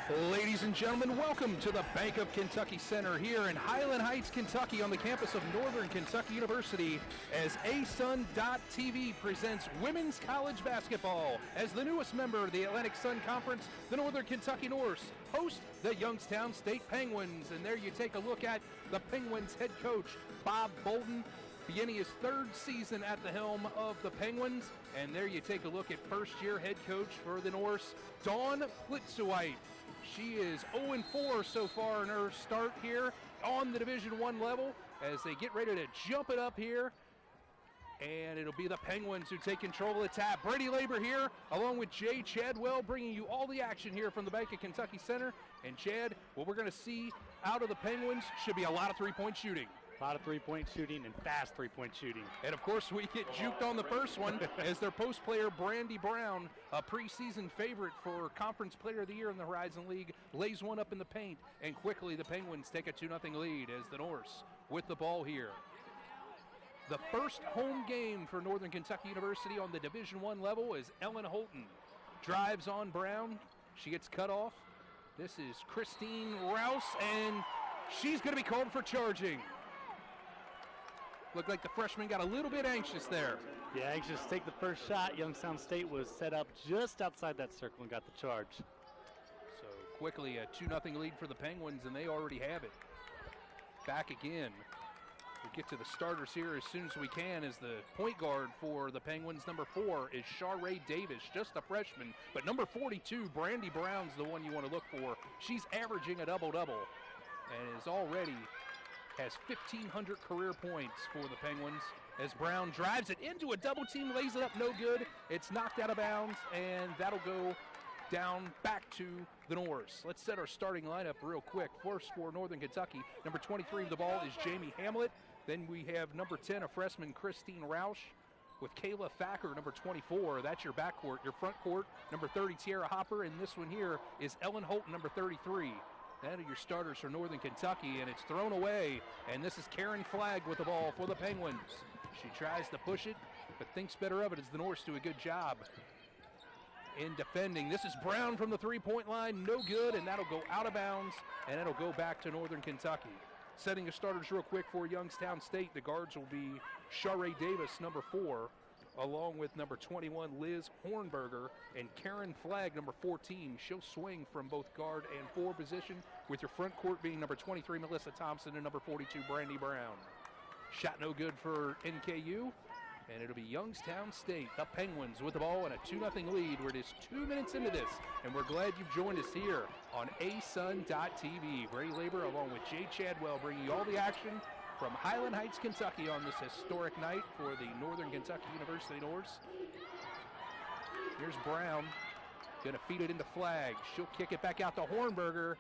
Ladies and gentlemen, welcome to the Bank of Kentucky Center here in Highland Heights, Kentucky on the campus of Northern Kentucky University as ASUN.TV presents women's college basketball as the newest member of the Atlantic Sun Conference, the Northern Kentucky Norse, host the Youngstown State Penguins. And there you take a look at the Penguins head coach, Bob Bolden, beginning his third season at the helm of the Penguins. And there you take a look at first-year head coach for the Norse, Dawn Plitzewite. She is 0-4 so far in her start here on the Division I level as they get ready to jump it up here. And it'll be the Penguins who take control of the tap. Brady Labor here, along with Jay Chadwell, bringing you all the action here from the Bank of Kentucky Center. And Chad, what we're going to see out of the Penguins should be a lot of three-point shooting. A lot of three-point shooting and fast three-point shooting. And, of course, we get juked on the first one as their post player, Brandy Brown, a preseason favorite for Conference Player of the Year in the Horizon League, lays one up in the paint. And quickly the Penguins take a 2-0 lead as the Norse with the ball here. The first home game for Northern Kentucky University on the Division I level is Ellen Holton. Drives on Brown. She gets cut off. This is Christine Rouse, and she's going to be called for charging. Looked like the freshman got a little bit anxious there. Yeah, anxious to take the first shot. Youngstown State was set up just outside that circle and got the charge. So quickly a 2-0 lead for the Penguins, and they already have it. Back again. We'll get to the starters here as soon as we can as the point guard for the Penguins, number 4, is Sharae Davis, just a freshman. But number 42, Brandy Brown's the one you want to look for. She's averaging a double-double and is already has 1,500 career points for the Penguins as Brown drives it into a double team, lays it up, no good. It's knocked out of bounds, and that'll go down back to the Norse. Let's set our starting lineup real quick. First for Northern Kentucky, number 23 of the ball is Jamie Hamlet. Then we have number 10, a freshman, Christine Roush, with Kayla Thacker, number 24. That's your backcourt. Your front court, number 30, Tiara Hopper, and this one here is Ellen Holton, number 33. That are your starters for Northern Kentucky, and it's thrown away. And this is Karen Flagg with the ball for the Penguins. She tries to push it, but thinks better of it as the Norse do a good job in defending. This is Brown from the three-point line, no good, and that'll go out of bounds, and it'll go back to Northern Kentucky. Setting the starters real quick for Youngstown State, the guards will be Sharae Davis, number 4, along with number 21, Liz Hornberger, and Karen Flagg, number 14. She'll swing from both guard and 4 position, with your front court being number 23, Melissa Thompson, and number 42, Brandy Brown. Shot no good for NKU, and it'll be Youngstown State, the Penguins, with the ball and a 2-0 lead. We're just 2 minutes into this, and we're glad you've joined us here on ASUN.TV. Brady Labor, along with Jay Chadwell, bringing you all the action from Highland Heights, Kentucky on this historic night for the Northern Kentucky University Norse. Here's Brown, going to feed it into Flagg. She'll kick it back out to Hornberger.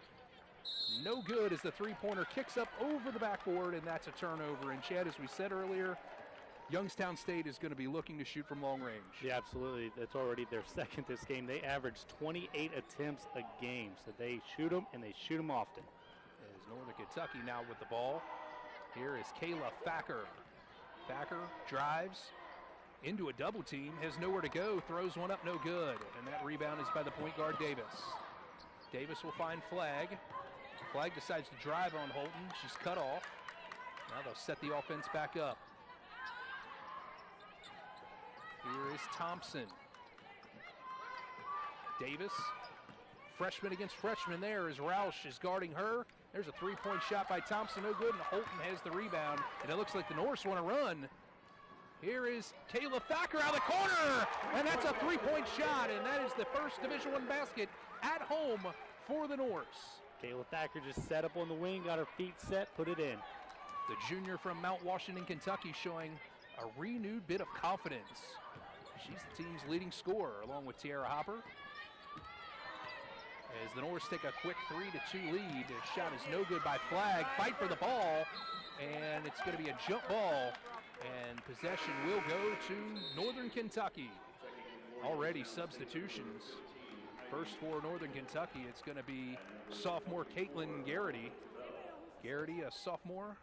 No good as the three-pointer kicks up over the backboard, and that's a turnover. And Chad, as we said earlier, Youngstown State is going to be looking to shoot from long range. Yeah, absolutely. That's already their second this game. They average 28 attempts a game, so they shoot them, and they shoot them often. As Northern Kentucky now with the ball. Here is Kayla Thacker. Thacker drives into a double team, has nowhere to go, throws one up, no good. And that rebound is by the point guard, Davis. Davis will find Flagg. Flagg decides to drive on Holton. She's cut off. Now they'll set the offense back up. Here is Thompson. Davis. Freshman against freshman there as Roush is guarding her. There's a three-point shot by Thompson, no good, and Holton has the rebound. And it looks like the Norse want to run. Here is Kayla Thacker out of the corner, and that's a three-point shot, and that is the first Division I basket at home for the Norse. Kayla Thacker just set up on the wing, got her feet set, put it in. The junior from Mount Washington, Kentucky, showing a renewed bit of confidence. She's the team's leading scorer, along with Tiara Hopper. As the Norse take a quick 3-2 lead. The shot is no good by Flagg. Fight for the ball, and it's going to be a jump ball, and possession will go to Northern Kentucky. Already substitutions. First for Northern Kentucky, it's going to be sophomore Caitlin Garrity. Garrity, a sophomore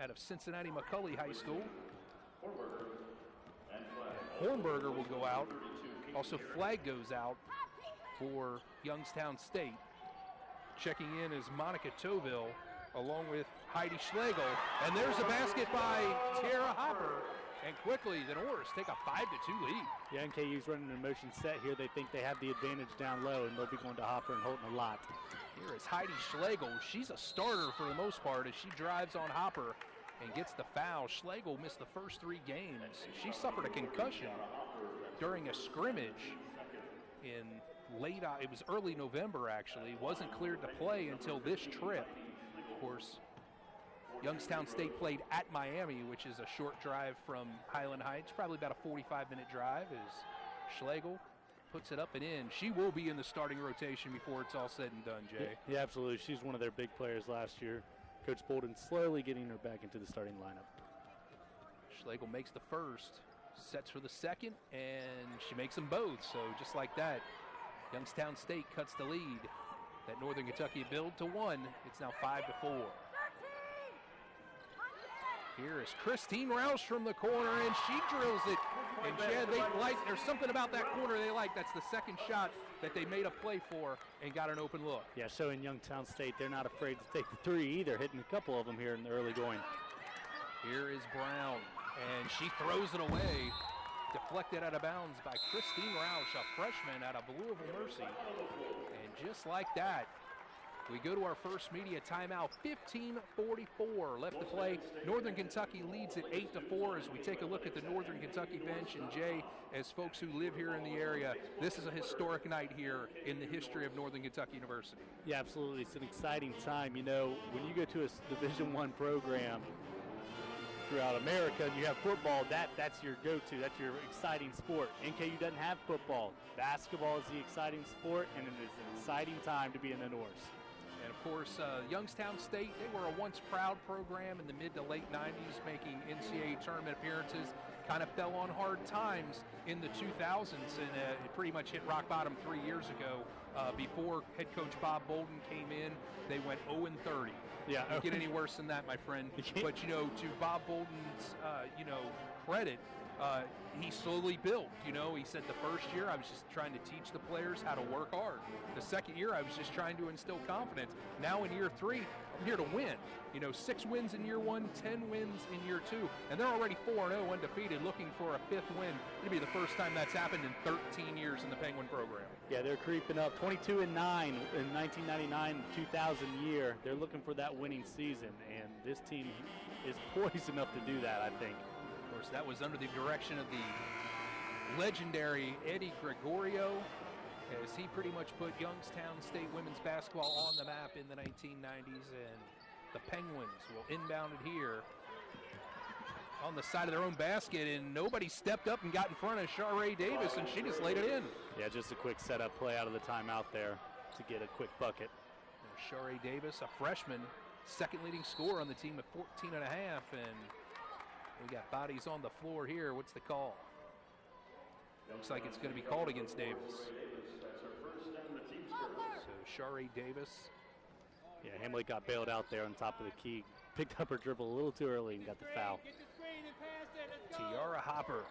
out of Cincinnati McCully High School. Hornberger will go out. Also, Flagg goes out for Youngstown State. Checking in is Monica Toville along with Heidi Schlegel. And there's a basket by Tara Hopper. And quickly, the Norse take a 5-2 lead. Yeah, NKU's running a motion set here. They think they have the advantage down low, and they'll be going to Hopper and Holton a lot. Here is Heidi Schlegel. She's a starter for the most part as she drives on Hopper and gets the foul. Schlegel missed the first 3 games. She suffered a concussion during a scrimmage in it was early November actually. Wasn't cleared to play until this trip. Of course, Youngstown State played at Miami, which is a short drive from Highland Heights, probably about a 45-minute drive as Schlegel puts it up and in. She will be in the starting rotation before it's all said and done, Jay. Yeah, absolutely. She's one of their big players last year. Coach Bolden slowly getting her back into the starting lineup. Schlegel makes the first, sets for the second, and she makes them both. So just like that, Youngstown State cuts the lead. That Northern Kentucky build to 1. It's now 5-4. Here is Christine Roush from the corner, and she drills it. And Chad, there's something about that corner they like. That's the second shot that they made a play for and got an open look. Yeah, showing Youngstown State they're not afraid to take the 3 either, hitting a couple of them here in the early going. Here is Brown, and she throws it away. Deflected out of bounds by Christine Roush, a freshman out of Louisville Mercy. And just like that, we go to our first media timeout. 15:44 left to play. Northern Kentucky leads at 8-4 as we take a look at the Northern Kentucky bench. And Jay, as folks who live here in the area, this is a historic night here in the history of Northern Kentucky University. Yeah, absolutely. It's an exciting time. You know, when you go to a Division I program throughout America and you have football, that's your go-to. That's your exciting sport. NKU doesn't have football. Basketball is the exciting sport, and it is an exciting time to be in the Norse. And of course, Youngstown State, they were a once proud program in the mid to late 90s, making NCAA tournament appearances. Kind of fell on hard times in the 2000s, and it pretty much hit rock bottom 3 years ago. Before head coach Bob Bolden came in, they went 0-30. Yeah, don't get any worse than that, my friend. But you know, to Bob Bolden's credit, he slowly built. You know, he said the first year I was just trying to teach the players how to work hard. The second year I was just trying to instill confidence. Now in year 3, I'm here to win. You know, 6 wins in year 1, 10 wins in year 2, and they're already 4-0 undefeated, looking for a 5th win. It'll be the first time that's happened in 13 years in the Penguin program. Yeah, they're creeping up. 22-9 in 1999-2000 year. They're looking for that winning season, and this team is poised enough to do that, I think. Of course, that was under the direction of the legendary Eddie Gregorio, as he pretty much put Youngstown State women's basketball on the map in the 1990s, and the Penguins will inbound it here on the side of their own basket, and nobody stepped up and got in front of Sharae Davis, and she just laid it in. Yeah, just a quick setup play out of the timeout there to get a quick bucket. Sharae Davis, a freshman, second leading scorer on the team at 14.5, and we got bodies on the floor here. What's the call? Looks like it's going to be called against Davis. So Sharae Davis. Yeah, Hamlet got bailed out there on top of the key. Picked up her dribble a little too early and got the foul. Tiara Hopper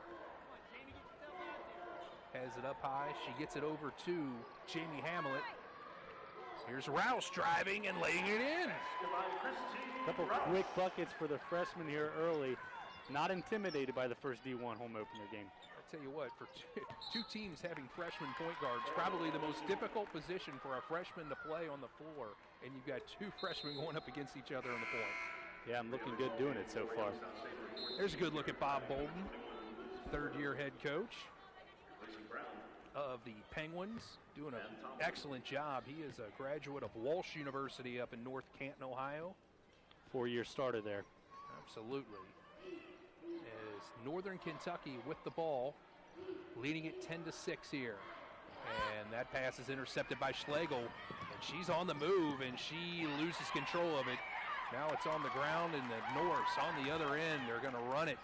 has it up high. She gets it over to Jamie Hamlet. Here's Rouse driving and laying it in. A couple quick buckets for the freshman here early. Not intimidated by the first D1 home opener game. I tell you what, for two teams having freshman point guards, probably the most difficult position for a freshman to play on the floor, and you've got 2 freshmen going up against each other on the point. Yeah, I'm looking good doing it so far. There's a good look at Bob Bolden, third-year head coach of the Penguins, doing an excellent job. He is a graduate of Walsh University up in North Canton, Ohio. 4-year starter there. Absolutely. As Northern Kentucky with the ball, leading it 10-6 here. And that pass is intercepted by Schlegel, and she's on the move, and she loses control of it. Now it's on the ground, and the Norse on the other end. They're going to run it.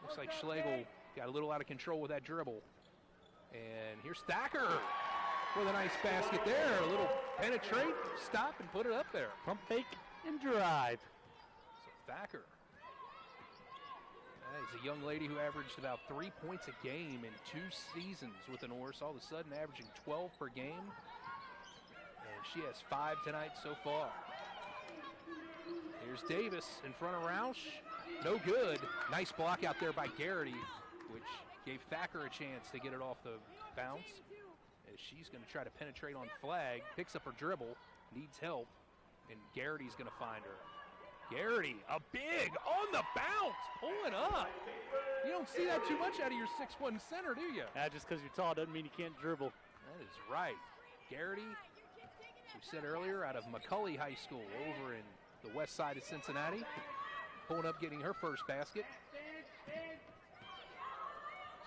Looks like Schlegel got a little out of control with that dribble. And here's Thacker with a nice basket there. A little penetrate, stop, and put it up there. Pump fake and drive. So Thacker. That is a young lady who averaged about 3 points a game in 2 seasons with the Norse. All of a sudden averaging 12 per game. And She has 5 tonight so far. Here's Davis in front of Roush. No good. Nice block out there by Garrity, which gave Thacker a chance to get it off the bounce. As she's going to try to penetrate on flag, picks up her dribble, needs help, and Garrity's going to find her. Garrity, a big on the bounce, pulling up. You don't see that too much out of your 6'1" center, do you? Just because you're tall doesn't mean you can't dribble. That is right. Garrity, as we said earlier, out of McCully High School over in the west side of Cincinnati, pulling up, getting her first basket.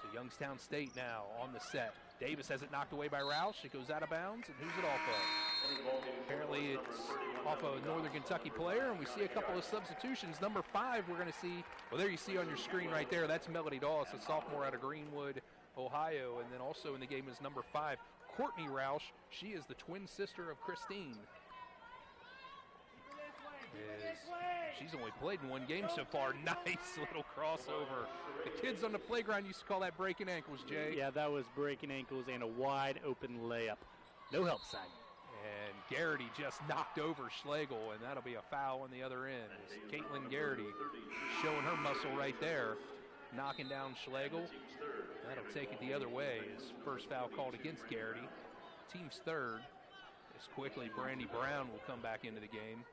So Youngstown State now on the set. Davis has it knocked away by Roush. It goes out of bounds, and who's it off of? Apparently it's off of a Northern Kentucky player, and we see a couple of substitutions. Number 5, we're going to see, well, there you see on your screen right there, that's Melody Doss, a sophomore out of Greenwood, Ohio, and then also in the game is number 5, Courtney Roush. She is the twin sister of Christine. She's only played in 1 game so far. Nice little crossover. The kids on the playground used to call that breaking ankles, Jay. Yeah, that was breaking ankles and a wide open layup. No help sign. And Garrity just knocked over Schlegel, and that'll be a foul on the other end. As Caitlin Garrity showing her muscle right there, knocking down Schlegel. That'll take it the other way. His first foul called against Garrity. Team's third. As quickly Brandy Brown will come back into the game.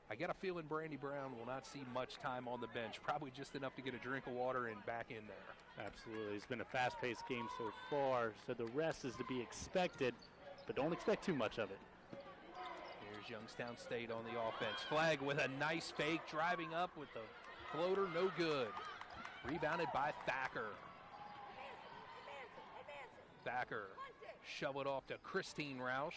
I got a feeling Brandy Brown will not see much time on the bench, probably just enough to get a drink of water and back in there. Absolutely. It's been a fast-paced game so far, so the rest is to be expected, but don't expect too much of it. Here's Youngstown State on the offense. Flag with a nice fake, driving up with the floater, no good. Rebounded by Thacker. Thacker shove it off to Christine Roush.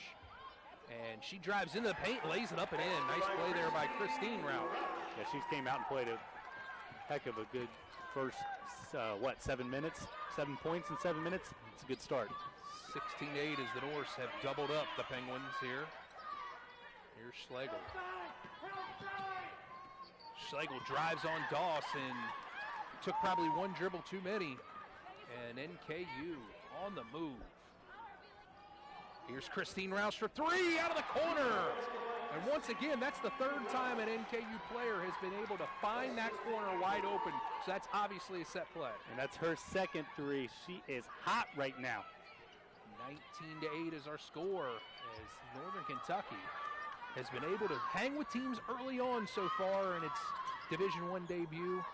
And she drives into the paint, lays it up and in. Nice play there by Christine Roush. Yeah, she came out and played a heck of a good first, 7 minutes? 7 points in 7 minutes? It's a good start. 16-8 as the Norse have doubled up the Penguins here. Here's Schlegel. Schlegel drives on Doss and took probably 1 dribble too many. And NKU on the move. Here's Christine Roush for 3 out of the corner. And once again, that's the 3rd time an NKU player has been able to find that corner wide open. So that's obviously a set play. And that's her second 3. She is hot right now. 19-8 is our score as Northern Kentucky has been able to hang with teams early on so far in its Division I debut,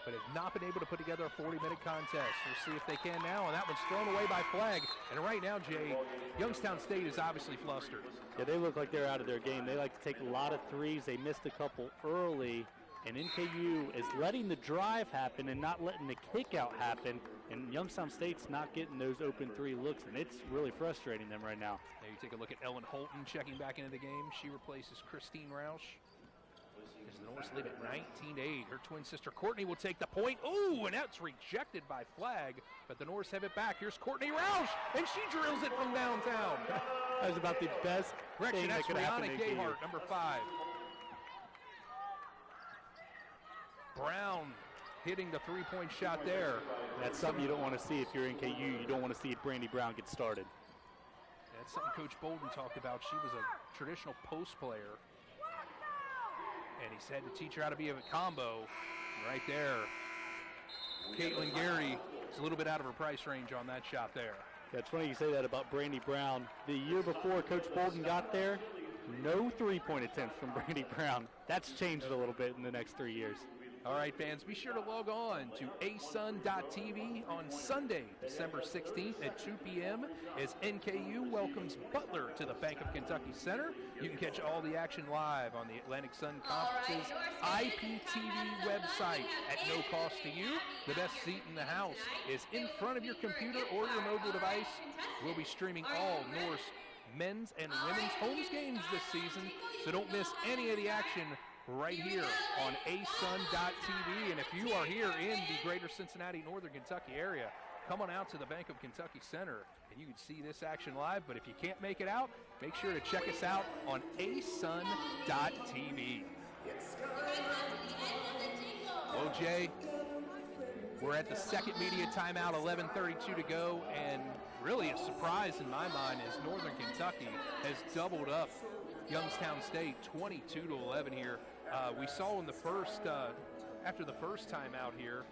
but have not been able to put together a 40-minute contest. We'll see if they can now, and that one's thrown away by Flag. And right now, Jay, Youngstown State is obviously flustered. Yeah, they look like they're out of their game. They like to take a lot of threes. They missed a couple early, and NKU is letting the drive happen and not letting the kick-out happen, and Youngstown State's not getting those open 3 looks, and it's really frustrating them right now. Now you take a look at Ellen Holton checking back into the game. She replaces Christine Roush. As the Norse lead at 19-8. Her twin sister Courtney will take the point. Ooh, and that's rejected by Flag, but the Norse have it back. Here's Courtney Roush, and she drills it from downtown. That was about the best thing that could happen to NKU. Gayhart, number 5. Brown hitting the 3-point shot there. That's something you don't want to see if you're NKU. You don't want to see Brandy Brown get started. That's something Coach Bolden talked about. She was a traditional post player, and he said to teach her how to be a combo. Right there, Caitlin Garrity is a little bit out of her price range on that shot there. Yeah, it's funny you say that about Brandy Brown. The year before Coach Bolden got there, no 3-point attempts from Brandy Brown. That's changed a little bit in the next 3 years. All right, fans, be sure to log on to asun.tv on Sunday, December 16th at 2 p.m. as NKU welcomes Butler to the Bank of Kentucky Center. You can catch all the action live on the Atlantic Sun Conference's IPTV website at no cost to you. The best seat in the house is in front of your computer or your mobile device. We'll be streaming all Norse men's and women's homes games this season, so don't miss any of the action right here on asun.tv. And if you are here in the greater Cincinnati, Northern Kentucky area, come on out to the Bank of Kentucky Center and you can see this action live. But if you can't make it out, make sure to check us out on asun.tv. Well, Jay, we're at the second media timeout, 11:32 to go, and really a surprise. surprise in my mind is Northern Kentucky has doubled up Youngstown State 22-11 here. We saw in the first, after the first time out here,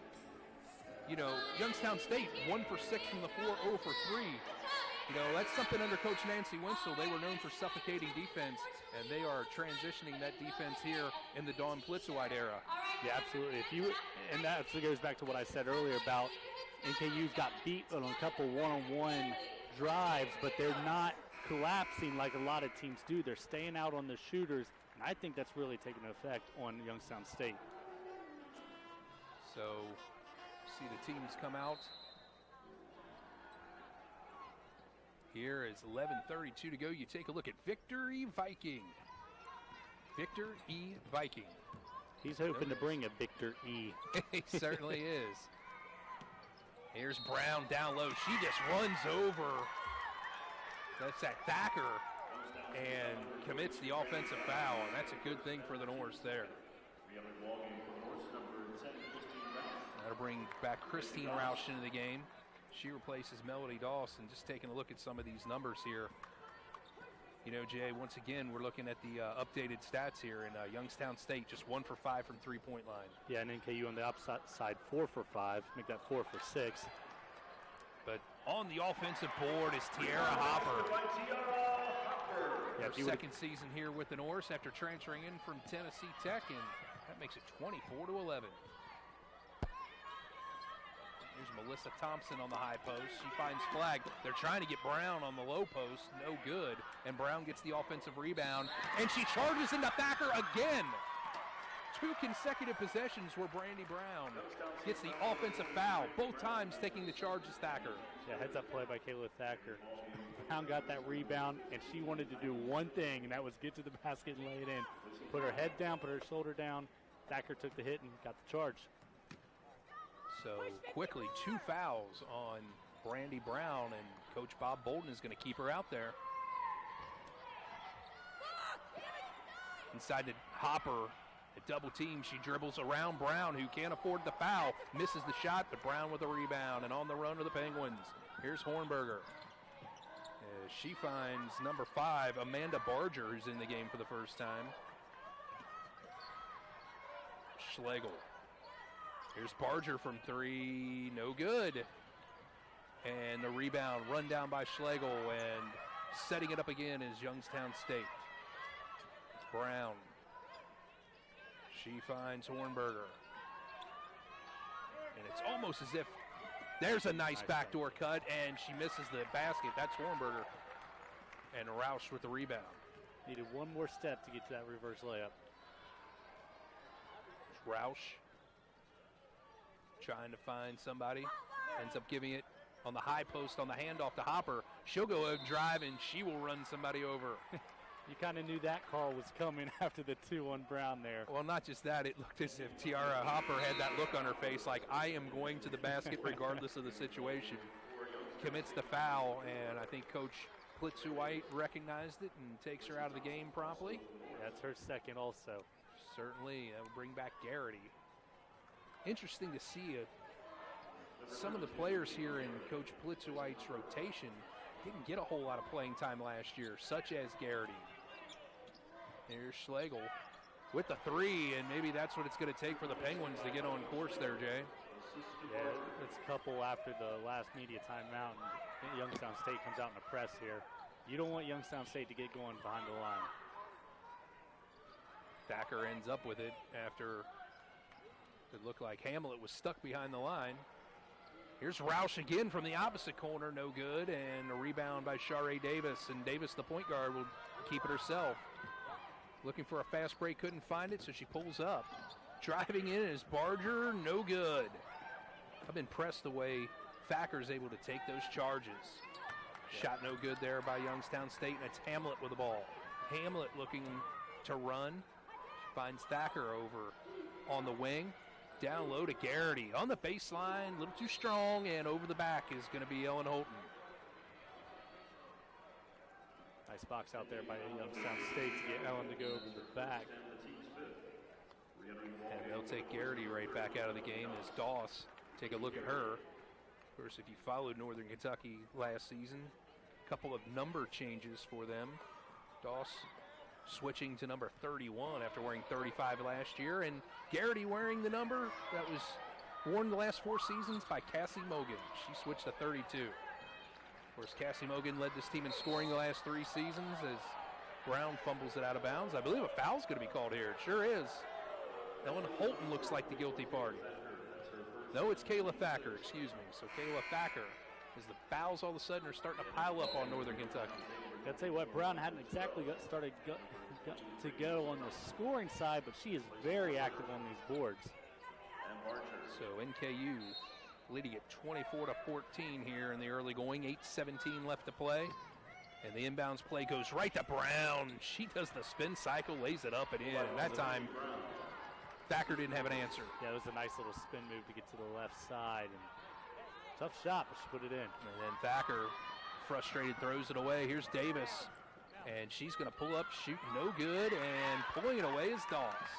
you know, Youngstown State 1 for 6 from the floor, 0 for 3. You know, that's something under Coach Nancy Winslow. They were known for suffocating defense, and they are transitioning that defense here in the Dawn Plitzowite era. Yeah, absolutely. And that goes back to what I said earlier about NKU's got beat on a couple one-on-one drives, but they're not collapsing like a lot of teams do. They're staying out on the shooters, and I think that's really taking an effect on Youngstown State. So, see the teams come out. Here is 11:32 to go. You take a look at Victor E. Viking. Victor E. Viking. He's hoping to bring a Victor E. He certainly is. Here's Brown down low. She just runs over. That's that Thacker and commits the offensive foul. And that's a good thing for the Norse there. That'll bring back Christine Roush into the game. She replaces Melody Dawson. Just taking a look at some of these numbers here. You know, Jay, once again, we're looking at the updated stats here in Youngstown State, just 1 for 5 from three-point line. Yeah, and NKU on the opposite side, 4 for 5, make that 4 for 6. But on the offensive board is Tiara Hopper. Yeah, her second season here with the Norse after transferring in from Tennessee Tech, and that makes it 24-11. Here's Melissa Thompson on the high post. She finds Flag. They're trying to get Brown on the low post. No good. And Brown gets the offensive rebound. And she charges into Thacker again. 2 consecutive possessions where Brandy Brown gets the offensive foul. Both times taking the charge is Thacker. Yeah, heads up play by Kayla Thacker. Brown got that rebound, and she wanted to do one thing, and that was get to the basket and lay it in. Put her head down, put her shoulder down. Thacker took the hit and got the charge. So quickly, 2 fouls on Brandy Brown, and Coach Bob Bolden is going to keep her out there. Inside to Hopper, a double team. She dribbles around Brown, who can't afford the foul. Misses the shot, but Brown with a rebound, and on the run are the Penguins. Here's Hornberger. She finds number 5, Amanda Barger, who's in the game for the first time. Schlegel. Here's Barger from 3, no good. And the rebound run down by Schlegel, and setting it up again is Youngstown State. Brown. She finds Hornberger. And it's almost as if there's a nice backdoor cut, and she misses the basket. That's Hornberger. And Roush with the rebound. Needed one more step to get to that reverse layup. Roush trying to find somebody. Ends up giving it on the high post on the handoff to Hopper. She'll go and drive, and she will run somebody over. You kind of knew that call was coming after the 2 on Brown there. Well, not just that. It looked as if Tiara Hopper had that look on her face like, I am going to the basket regardless of the situation. Commits the foul, and I think Coach Plitzowite recognized it and takes her out of the game promptly. That's her second also. Certainly. That will bring back Garrity. Interesting to see some of the players here in Coach Plitzowite's rotation didn't get a whole lot of playing time last year, such as Garrity. Here's Schlegel with the 3, and maybe that's what it's going to take for the Penguins to get on course there, Jay. Yeah, it's a couple after the last media timeout, and Youngstown State comes out in a press here. You don't want Youngstown State to get going behind the line. Thacker ends up with it after it looked like Hamlet was stuck behind the line. Here's Roush again from the opposite corner, no good, and a rebound by Sharae Davis, and Davis, the point guard, will keep it herself. Looking for a fast break, couldn't find it, so she pulls up. Driving in is Barger, no good. I'm impressed the way Thacker's able to take those charges. Shot no good there by Youngstown State, and it's Hamlet with the ball. Hamlet looking to run. Finds Thacker over on the wing. Down low to Garrity. On the baseline, a little too strong, and over the back is going to be Ellen Holton. Nice box out there by Youngstown State to get Ellen to go over the back. And they'll take Garrity right back out of the game as Doss take a look at her. Of course, if you followed Northern Kentucky last season, Couple of number changes for them. Doss switching to number 31 after wearing 35 last year, and Garrity wearing the number that was worn the last 4 seasons by Cassie Mogan. She switched to 32. Of course, Cassie Mogan led this team in scoring the last 3 seasons as Brown fumbles it out of bounds. I believe a foul's going to be called here. It sure is. Ellen Holton looks like the guilty party. No, it's Kayla Thacker, excuse me. So Kayla Thacker, as the fouls all of a sudden are starting to pile up on Northern Kentucky. I'll tell you what, Brown hadn't exactly started to go on the scoring side, but she is very active on these boards. So NKU leading it 24-14 here in the early going. 8:17 left to play. And the inbounds play goes right to Brown. She does the spin cycle, lays it up and in. And that time, Thacker didn't have an answer. Yeah, it was a nice little spin move to get to the left side. And tough shot, but she put it in. And then Thacker, frustrated, throws it away. Here's Davis. And she's going to pull up, shoot, no good. And pulling it away is Doss.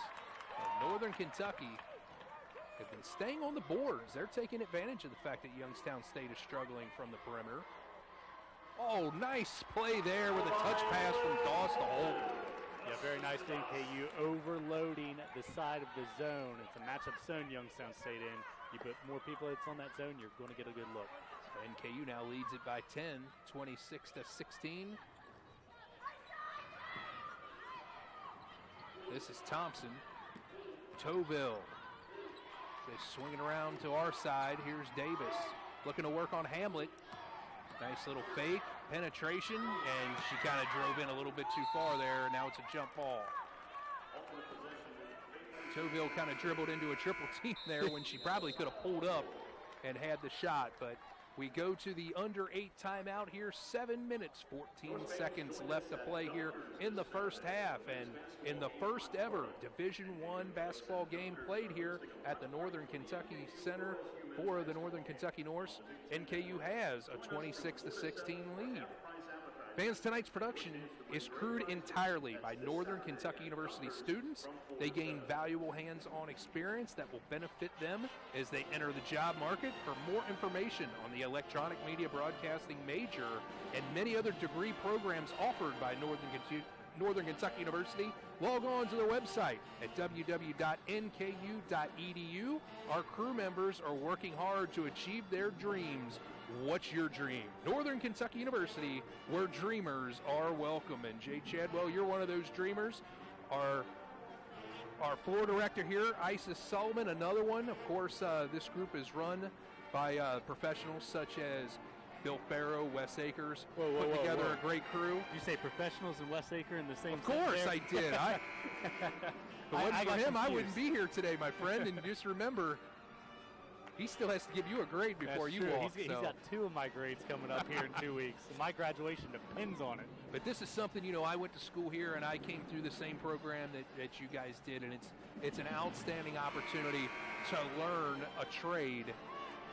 And Northern Kentucky have been staying on the boards. They're taking advantage of the fact that Youngstown State is struggling from the perimeter. Oh, nice play there with a touch pass from Doss to Holt. Yeah, very nice NKU overloading the side of the zone. It's a matchup zone Youngstown State in. You put more people that's on that zone, you're going to get a good look. NKU now leads it by 10, 26-16. This is Thompson. Toville. They're swinging around to our side. Here's Davis looking to work on Hamlet. Nice little fake, penetration, and she kind of drove in a little bit too far there. Now it's a jump ball. Toville kind of dribbled into a triple team there when she probably could have pulled up and had the shot. But we go to the under 8 timeout here. 7 minutes, 14 seconds left to play here in the first half. And in the first ever Division I basketball game played here at the Northern Kentucky Center for the Northern Kentucky Norse, NKU has a 26-16 lead. Fans, tonight's production is crewed entirely by Northern Kentucky University students. They gain valuable hands-on experience that will benefit them as they enter the job market. For more information on the electronic media broadcasting major and many other degree programs offered by Northern Kentucky University, log on to their website at www.nku.edu. Our crew members are working hard to achieve their dreams. What's your dream? Northern Kentucky University, where dreamers are welcome. And Jay Chadwell, you're one of those dreamers. Our floor director here, Isis Sullivan, another one. Of course, this group is run by professionals such as Bill Farrow, Wes Akers, put together a great crew. Did you say professionals and Wes Aker in the same Of course there? I did. If it wasn't for him, I wouldn't be here today, my friend. And just remember, he still has to give you a grade before you walk. He's got 2 of my grades coming up here in 2 weeks. So my graduation depends on it. But this is something, you know, I went to school here and I came through the same program that you guys did. And it's an outstanding opportunity to learn a trade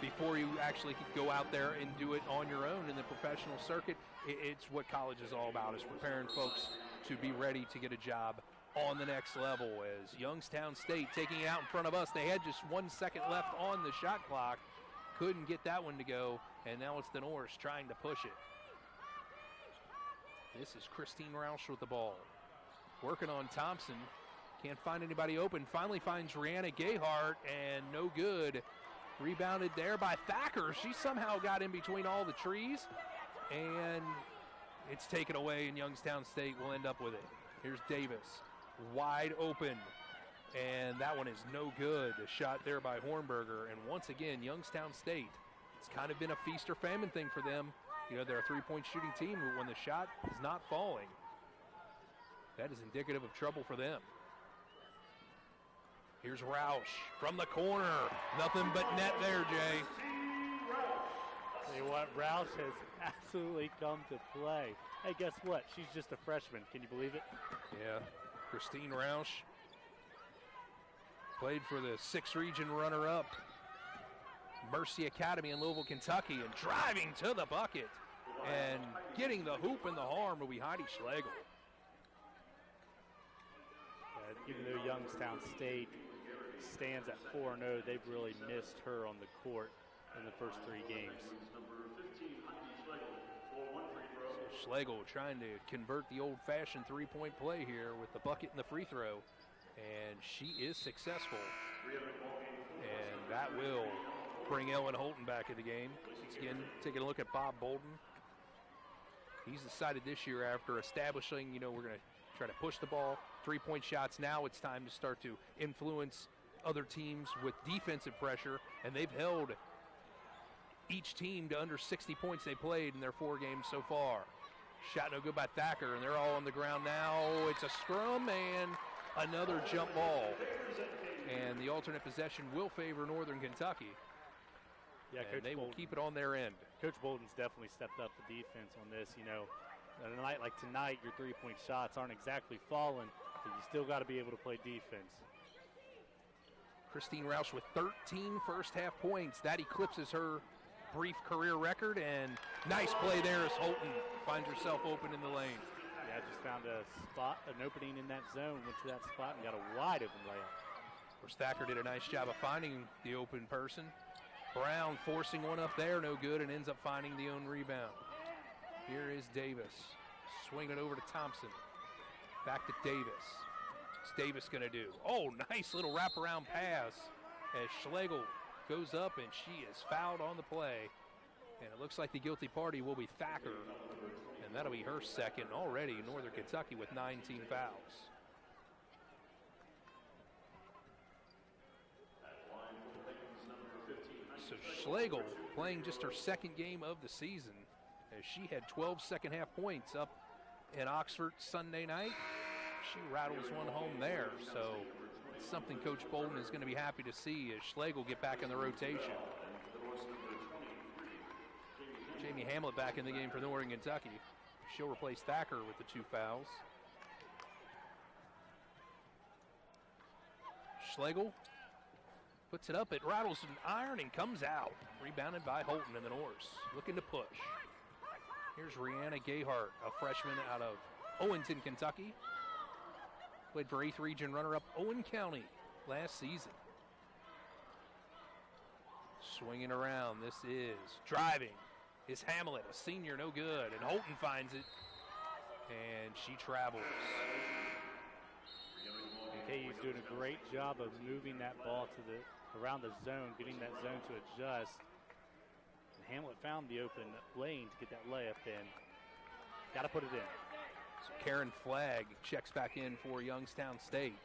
before you actually could go out there and do it on your own in the professional circuit. It's what college is all about, is preparing folks to be ready to get a job on the next level. As Youngstown State taking it out in front of us, they had just 1 second left on the shot clock, couldn't get that one to go, and now it's the Norse trying to push it. This is Christine Roush with the ball, working on Thompson, can't find anybody open, finally finds Rihanna Gayhart, and no good. Rebounded there by Thacker. She somehow got in between all the trees, and it's taken away, and Youngstown State will end up with it. Here's Davis, wide open, and that one is no good. A shot there by Hornberger, and once again, Youngstown State, it's kind of been a feast or famine thing for them. You know, they're a three-point shooting team, but when the shot is not falling, that is indicative of trouble for them. Here's Roush from the corner. Nothing but net there, Jay. Tell you what, Roush has absolutely come to play. Hey, guess what? She's just a freshman. Can you believe it? Yeah. Christine Roush played for the 6th region runner-up Mercy Academy in Louisville, Kentucky, and driving to the bucket and getting the hoop and the harm will be Heidi Schlegel. Even though Youngstown State stands at 4-0, they've really missed her on the court in the first 3 games. Schlegel trying to convert the old-fashioned three-point play here with the bucket and the free throw. And she is successful. And that will bring Ellen Holton back in the game. Once again, taking a look at Bob Bolden. He's decided this year, after establishing, we're going to try to push the ball, three-point shots. Now it's time to start to influence other teams with defensive pressure, and they've held each team to under 60 points they played in their 4 games so far. Shot no good by Thacker, and they're all on the ground now. It's a scrum and another jump ball. And the alternate possession will favor Northern Kentucky. Yeah, and they will keep it on their end. Coach Bolden's definitely stepped up the defense on this. On a night like tonight, your three-point shots aren't exactly falling, but you still got to be able to play defense. Christine Roush with 13 first-half points. That eclipses her brief career record, and nice play there as Holton finds herself open in the lane. Yeah, just found a spot, an opening in that zone, went to that spot and got a wide-open layup. Of course, Thacker did a nice job of finding the open person. Brown forcing one up there, no good, and ends up finding the own rebound. Here is Davis, swinging over to Thompson. Back to Davis. What's Davis going to do? Oh, nice little wraparound pass as Schlegel goes up, and she is fouled on the play. And it looks like the guilty party will be Thacker, and that'll be her second. Already Northern Kentucky with 19 fouls. So Schlegel playing just her second game of the season, as she had 12 second-half points up in Oxford Sunday night. She rattles one home there, so it's something Coach Bolden is going to be happy to see as Schlegel get back in the rotation. Jamie Hamlet back in the game for Northern Kentucky. She'll replace Thacker with the 2 fouls. Schlegel puts it up, it rattles an iron and comes out. Rebounded by Holton in the Norse, looking to push. Here's Rihanna Gayhart, a freshman out of Owenston, Kentucky. Played for 8th Region runner-up Owen County last season. Swinging around, this is driving. Is Hamlet, a senior, no good, and Holton finds it, and she travels. NKU's doing a great job of moving that ball to around the zone, getting that zone to adjust. And Hamlet found the open lane to get that layup in. Got to put it in. So Karen Flagg checks back in for Youngstown State,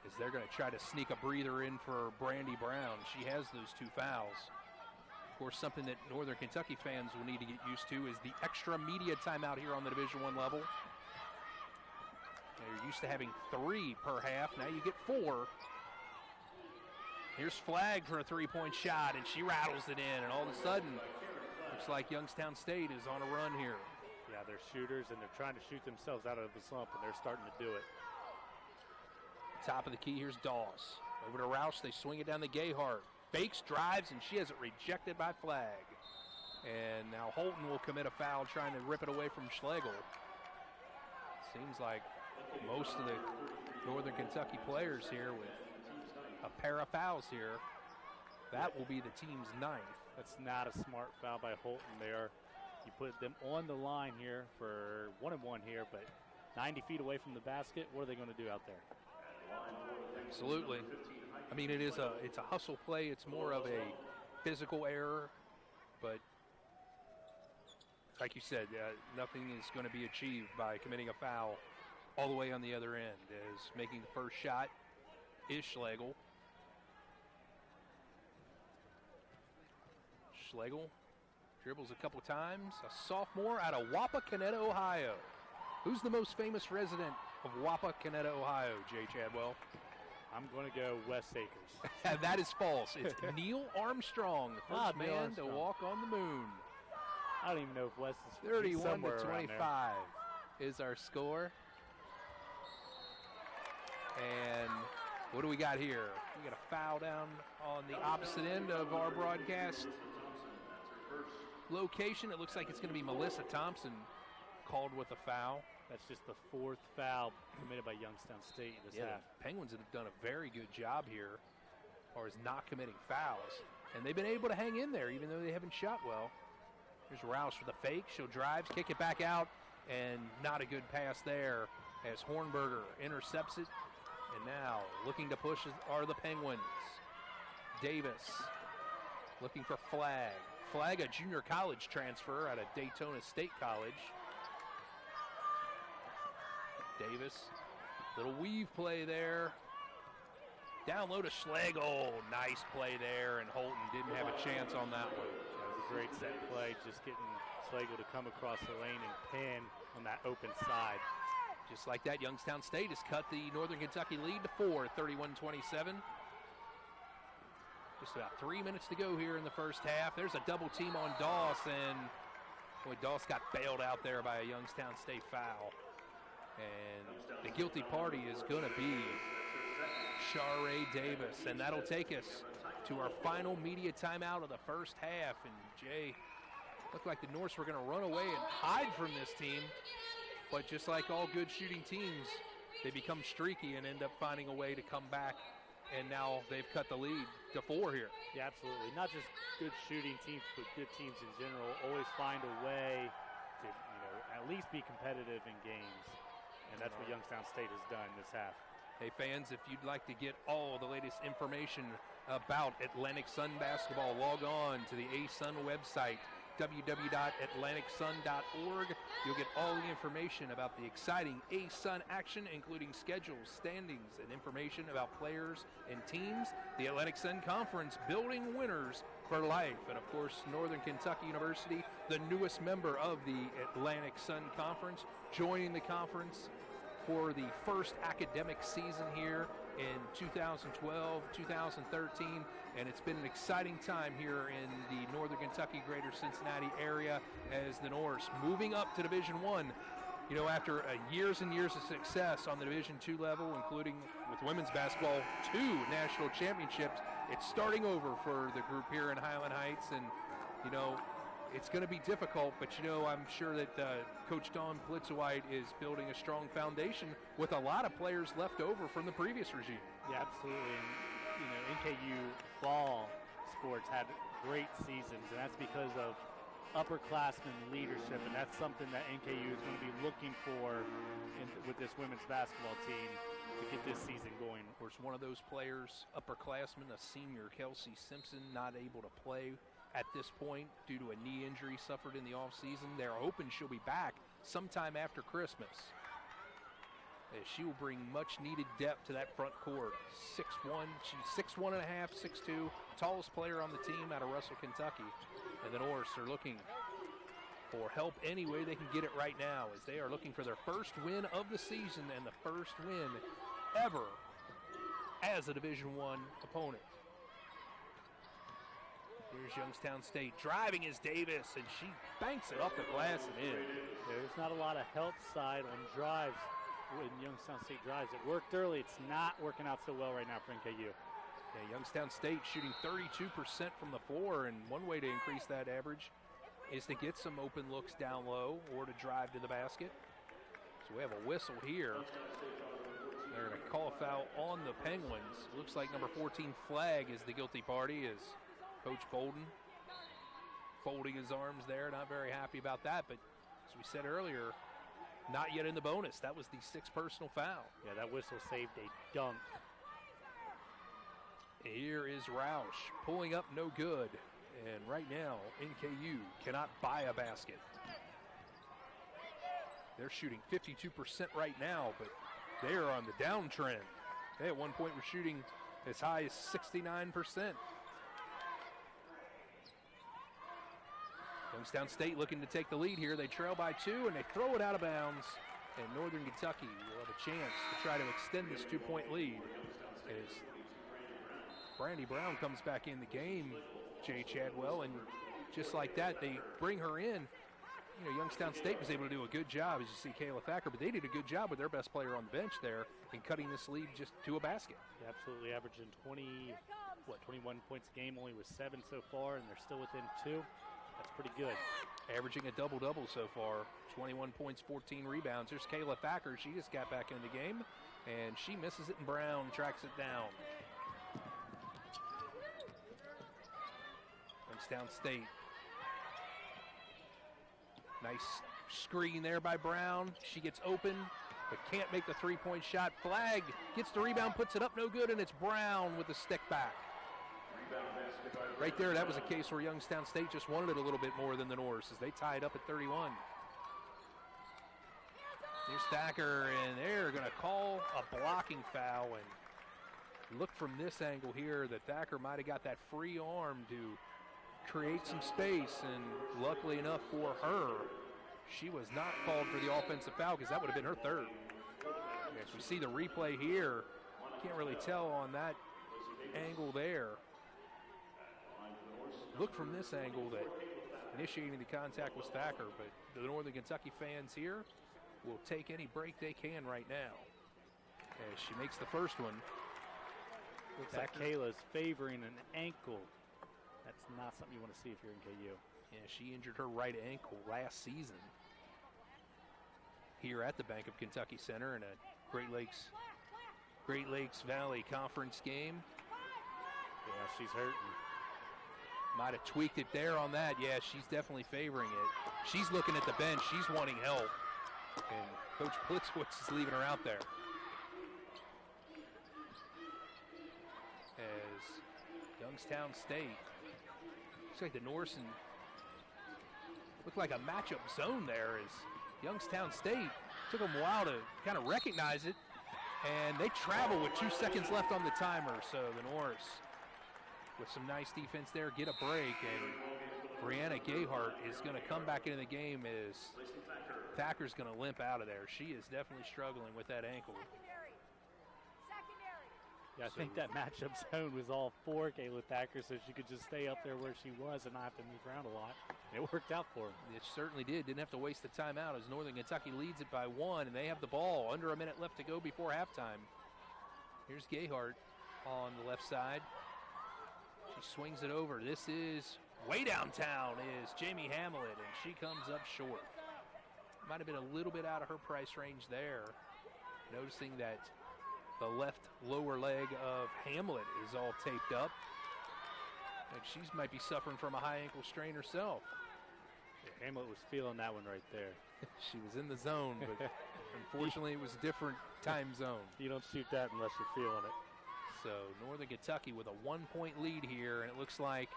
as they're going to try to sneak a breather in for Brandy Brown. She has those 2 fouls. Of course, something that Northern Kentucky fans will need to get used to is the extra media timeout here on the Division I level. You're used to having 3 per half. Now you get 4. Here's Flagg for a 3-point shot, and she rattles it in. And all of a sudden, looks like Youngstown State is on a run here. Yeah, they're shooters, and they're trying to shoot themselves out of the slump, and they're starting to do it. Top of the key, here's Dawes. Over to Roush, they swing it down to Gayhart. Fakes, drives, and she has it rejected by Flagg. And now Holton will commit a foul trying to rip it away from Schlegel. Seems like most of the Northern Kentucky players here with a pair of fouls here. That will be the team's 9th. That's not a smart foul by Holton there. You put them on the line here for 1-and-1 here, but 90 feet away from the basket. What are they going to do out there? Absolutely. I mean, it's a hustle play. It's more of a physical error, but like you said, nothing is going to be achieved by committing a foul all the way on the other end, as making the first shot is Schlegel. Schlegel dribbles a couple times. A sophomore out of Wapakoneta, Ohio. Who's the most famous resident of Wapakoneta, Ohio, Jay Chadwell? I'm going to go Wes Akers. That is false. It's Neil Armstrong, the first man to walk on the moon. I don't even know if Wes is 31 to 25 is our score. And what do we got here? We got a foul down on the opposite end of our broadcast location. It looks like it's going to be Melissa Thompson called with a foul. That's just the 4th foul committed by Youngstown State this half. Penguins have done a very good job here as far as not committing fouls. And they've been able to hang in there even though they haven't shot well. Here's Rouse for the fake. She'll drive, kick it back out, and not a good pass there as Hornberger intercepts it. And now looking to push are the Penguins. Davis looking for Flagg. Flagg, a junior college transfer out of Daytona State College. Davis, little weave play there. Down low to Schlegel. Nice play there, and Holton didn't have a chance on that one. That was a great set play, just getting Schlegel to come across the lane and pin on that open side. Just like that, Youngstown State has cut the Northern Kentucky lead to 4, 31-27. Just about 3 minutes to go here in the first half. There's a double team on Doss, and boy, Doss got bailed out there by a Youngstown State foul. And the guilty party is going to be Sharae Davis, and that'll take us to our final media timeout of the first half. And Jay, looked like the Norse were going to run away and hide from this team, but just like all good shooting teams, they become streaky and end up finding a way to come back, and now they've cut the lead to 4 here. Yeah, absolutely. Not just good shooting teams, but good teams in general always find a way to, at least be competitive in games, and that's what Youngstown State has done this half. Hey fans, if you'd like to get all the latest information about Atlantic Sun basketball, log on to the ASUN website, www.atlanticsun.org. You'll get all the information about the exciting ASUN action, including schedules, standings, and information about players and teams. The Atlantic Sun Conference, building winners for life. And of course, Northern Kentucky University, the newest member of the Atlantic Sun Conference, joining the conference for the first academic season here in 2012, 2013, and it's been an exciting time here in the Northern Kentucky, Greater Cincinnati area as the Norse moving up to Division I. After years and years of success on the Division II level, including with women's basketball, 2 national championships, it's starting over for the group here in Highland Heights, and it's going to be difficult, but I'm sure that Coach Dawn Blitzowite is building a strong foundation with a lot of players left over from the previous regime. Yeah, absolutely. And, NKU fall sports had great seasons, and that's because of upperclassmen leadership, and that's something that NKU is going to be looking for with this women's basketball team to get this season going. Of course, one of those players, upperclassman, a senior, Kelsey Simpson, not able to play at this point due to a knee injury suffered in the offseason. They're hoping she'll be back sometime after Christmas, as she will bring much needed depth to that front court. 6'1", she's 6'1 and a half, 6'2", tallest player on the team out of Russell, Kentucky. And the Norse are looking for help any way they can get it right now, as they are looking for their first win of the season and the first win ever as a Division I opponent. Here's Youngstown State. Driving is Davis, and she banks it off the glass and in. There's not a lot of help side on drives when Youngstown State drives. It worked early. It's not working out so well right now for NKU. Yeah, Youngstown State shooting 32% from the floor, and one way to increase that average is to get some open looks down low or to drive to the basket. So we have a whistle here. They're going to call a foul on the Penguins. Looks like number 14, Flagg, is the guilty party, as Coach Bolden folding his arms there, not very happy about that, but as we said earlier, not yet in the bonus. That was the 6th personal foul. Yeah, that whistle saved a dunk. Here is Roush pulling up, no good, and right now NKU cannot buy a basket. They're shooting 52% right now, but they are on the downtrend. They at one point were shooting as high as 69%. Youngstown State looking to take the lead here. They trail by 2, and they throw it out of bounds. And Northern Kentucky will have a chance to try to extend this 2-point lead as Brandy Brown comes back in the game, Jay Chadwell, and just like that, they bring her in. Youngstown State was able to do a good job, as you see Kayla Thacker, but they did a good job with their best player on the bench there in cutting this lead just to a basket. Yeah, absolutely, averaging 21 points a game, only with 7 so far, and they're still within 2. That's pretty good. Averaging a double-double so far, 21 points, 14 rebounds. There's Kayla Thacker. She just got back in the game, and she misses it, and Brown tracks it down. Youngstown State Nice screen there by Brown. She gets open, but can't make the three-point shot. Flag gets the rebound, puts it up, no good, and it's Brown with the stick back. Right there, that was a case where Youngstown State just wanted it a little bit more than the Norse as they tied up at 31. Here's Thacker, and they're going to call a blocking foul. And look from this angle here that Thacker might have got that free arm to create some space, and luckily enough for her, she was not called for the offensive foul because that would have been her third. As we see the replay here, can't really tell on that angle there. Look from this angle that initiating the contact was Thacker, but the Northern Kentucky fans here will take any break they can right now. As she makes the first one. Looks like Kayla's favoring an ankle. That's not something you want to see if you're in KU. Yeah, she injured her right ankle last season here at the Bank of Kentucky Center in a Great Lakes Valley Conference game. Yeah, she's hurting. Might have tweaked it there on that. Yeah, she's definitely favoring it. She's looking at the bench. She's wanting help. And Coach Plitzwitz is leaving her out there. As Youngstown State, looks like the Norse looked like a matchup zone there as Youngstown State took them a while to kind of recognize it. And they travel with 2 seconds left on the timer. So the Norse, with some nice defense there, get a break, and Brianna Gayhart is going to come back into the game as Thacker's going to limp out of there. She is definitely struggling with that ankle. Yeah, I think that matchup zone was all for Kayla Thacker, so she could just stay up there where she was and not have to move around a lot. And it worked out for her. It certainly did. Didn't have to waste the timeout as Northern Kentucky leads it by 1, and they have the ball. Under a minute left to go before halftime. Here's Gayhart on the left side. She swings it over. This is way downtown is Jamie Hamlet, and she comes up short. Might have been a little bit out of her price range there. Noticing that the left lower leg of Hamlet is all taped up. And she might be suffering from a high ankle strain herself. Yeah, Hamlet was feeling that one right there. She was in the zone, but unfortunately it was a different time zone. You don't shoot that unless you're feeling it. So Northern Kentucky with a 1-point lead here, and it looks like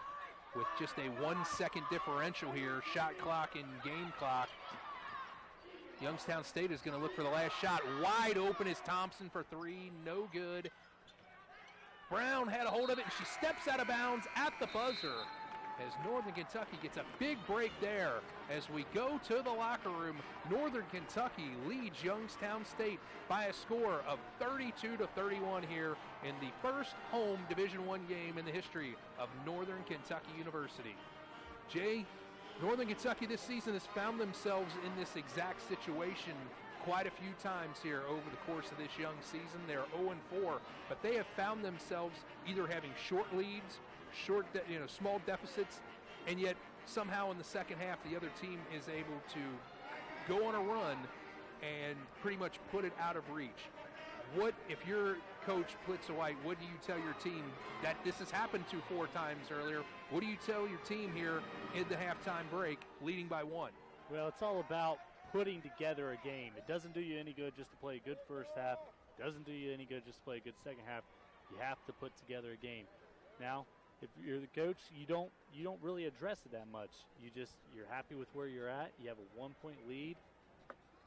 with just a 1 second differential here, shot clock and game clock, Youngstown State is going to look for the last shot. Wide open is Thompson for 3, no good. Brown had a hold of it, and she steps out of bounds at the buzzer as Northern Kentucky gets a big break there. As we go to the locker room, Northern Kentucky leads Youngstown State by a score of 32-31 here in the first home Division I game in the history of Northern Kentucky University. Jay, Northern Kentucky this season has found themselves in this exact situation quite a few times here over the course of this young season. They're 0-4, but they have found themselves either having short leads, small deficits, and yet somehow in the second half the other team is able to go on a run and pretty much put it out of reach. What, if you're Coach Plitzwitz, what do you tell your team that this has happened to 4 times earlier? What do you tell your team here in the halftime break, leading by 1? Well, it's all about putting together a game. It doesn't do you any good just to play a good first half. It doesn't do you any good just to play a good second half. You have to put together a game. Now, if you're the coach, you don't really address it that much. You're happy with where you're at. You have a 1-point lead.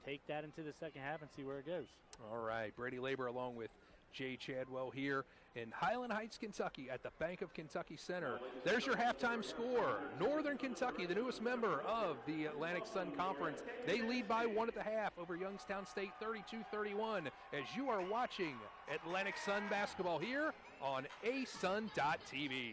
Take that into the second half and see where it goes. All right, Brady Labor along with Jay Chadwell here in Highland Heights, Kentucky at the Bank of Kentucky Center. There's your halftime score. Northern Kentucky, the newest member of the Atlantic Sun Conference, they lead by 1 at the half over Youngstown State, 32-31, as you are watching Atlantic Sun basketball here on asun.tv.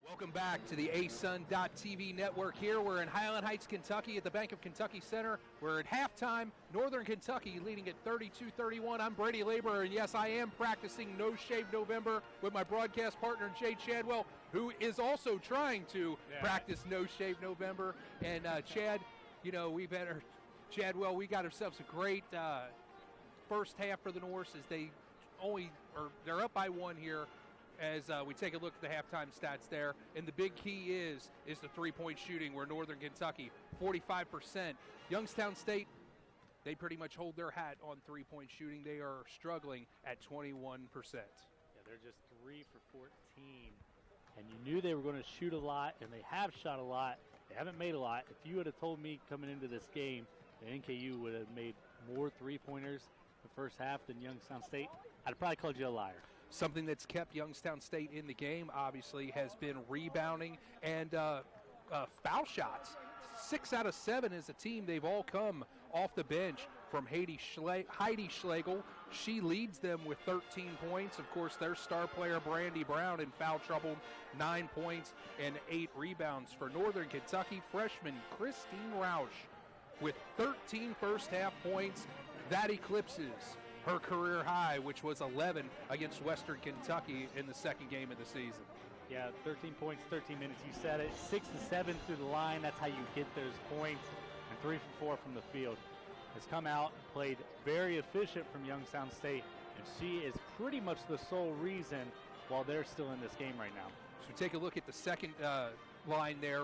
Welcome back to the asun.tv network here. We're in Highland Heights, Kentucky at the Bank of Kentucky Center. We're at halftime. Northern Kentucky leading at 32-31. I'm Brady Labor, and yes, I am practicing No Shave November with my broadcast partner, Jay Chadwell, who is also trying to practice No Shave November. And Chad, we've had Chadwell, we got ourselves a great first half for the Norse as they're up by 1 here. as we take a look at the halftime stats there. And the big key is the three-point shooting, where Northern Kentucky, 45%. Youngstown State, they pretty much hold their hat on three-point shooting. They are struggling at 21%. Yeah, they're just 3 for 14. And you knew they were going to shoot a lot, and they have shot a lot. They haven't made a lot. If you would have told me coming into this game that NKU would have made more three-pointers the first half than Youngstown State, I'd have probably called you a liar. Something that's kept Youngstown State in the game, obviously, has been rebounding and foul shots. 6 out of 7 as a team. They've all come off the bench from Heidi Schlegel. She leads them with 13 points. Of course, their star player, Brandy Brown, in foul trouble, 9 points and 8 rebounds. For Northern Kentucky, freshman Christine Rausch with 13 first-half points. That eclipses her career high, which was 11 against Western Kentucky in the second game of the season. Yeah, 13 points, 13 minutes. You said it. 6 to 7 through the line. That's how you get those points. And 3 for 4 from the field. Has come out, played very efficient from Youngstown State, and she is pretty much the sole reason while they're still in this game right now. So take a look at the second line there.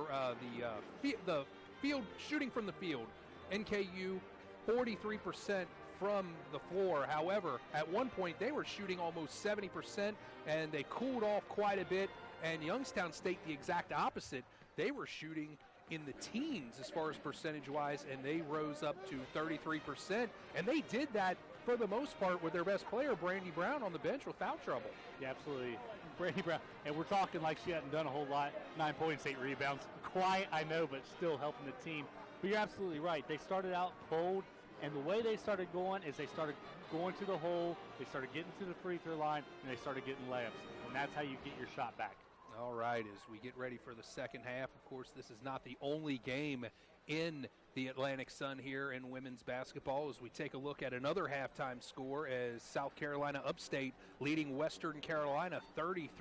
The field shooting from the field. NKU 43% from the floor. However, at one point they were shooting almost 70%, and they cooled off quite a bit. And Youngstown State, the exact opposite. They were shooting in the teens as far as percentage-wise, and they rose up to 33%. And they did that for the most part with their best player, Brandy Brown, on the bench with foul trouble. Yeah, absolutely. Brandy Brown, and we're talking like she hadn't done a whole lot. 9 points, 8 rebounds. Quiet, I know, but still helping the team. But you're absolutely right. They started out cold, and the way they started going is they started going to the hole, they started getting to the free throw line, and they started getting layups. And that's how you get your shot back. All right, as we get ready for the second half, of course, this is not the only game in the Atlantic Sun here in women's basketball. As we take a look at another halftime score, as South Carolina Upstate leading Western Carolina 33-10.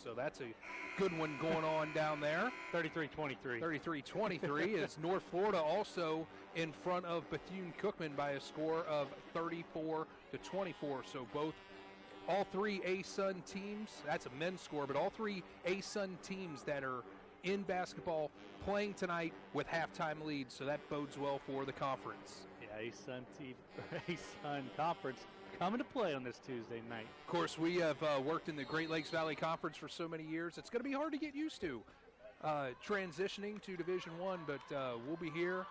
So that's a good one going on down there. 33-23. 33-23 as North Florida also in front of Bethune-Cookman by a score of 34-24. So all three A-Sun teams, that's a men's score, but all three A-Sun teams that are in basketball playing tonight with halftime leads, so that bodes well for the conference. Yeah, A-Sun Conference coming to play on this Tuesday night. Of course, we have worked in the Great Lakes Valley Conference for so many years. It's going to be hard to get used to transitioning to Division I, but we'll be here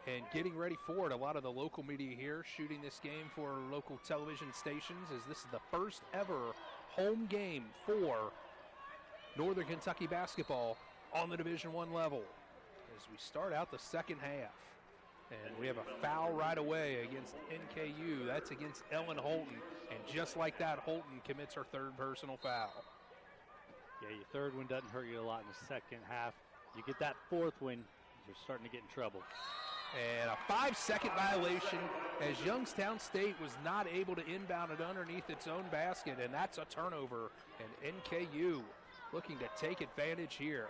and getting ready for it. A lot of the local media here shooting this game for local television stations, as this is the first ever home game for Northern Kentucky basketball on the Division I level. As we start out the second half, and we have a foul right away against NKU. That's against Ellen Holton, and just like that, Holton commits her third personal foul. Yeah, your third one doesn't hurt you a lot in the second half. You get that fourth one, you're starting to get in trouble. And a 5-second violation, as Youngstown State was not able to inbound it underneath its own basket, and that's a turnover. And NKU looking to take advantage here.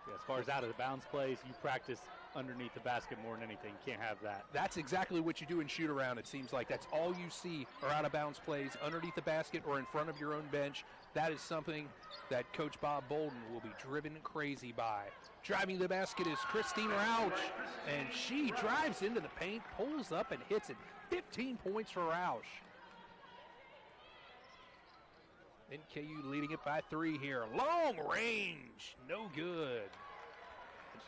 Yeah, as far as out of the bounds plays, you practice underneath the basket more than anything. You can't have that. That's exactly what you do in shoot around. It seems like that's all you see are out of bounds plays underneath the basket or in front of your own bench. That is something that Coach Bob Bolden will be driven crazy by. Driving the basket is Christine Rauch, and she drives into the paint, pulls up and hits it. 15 points for Rauch. NKU leading it by 3 here. Long range, no good.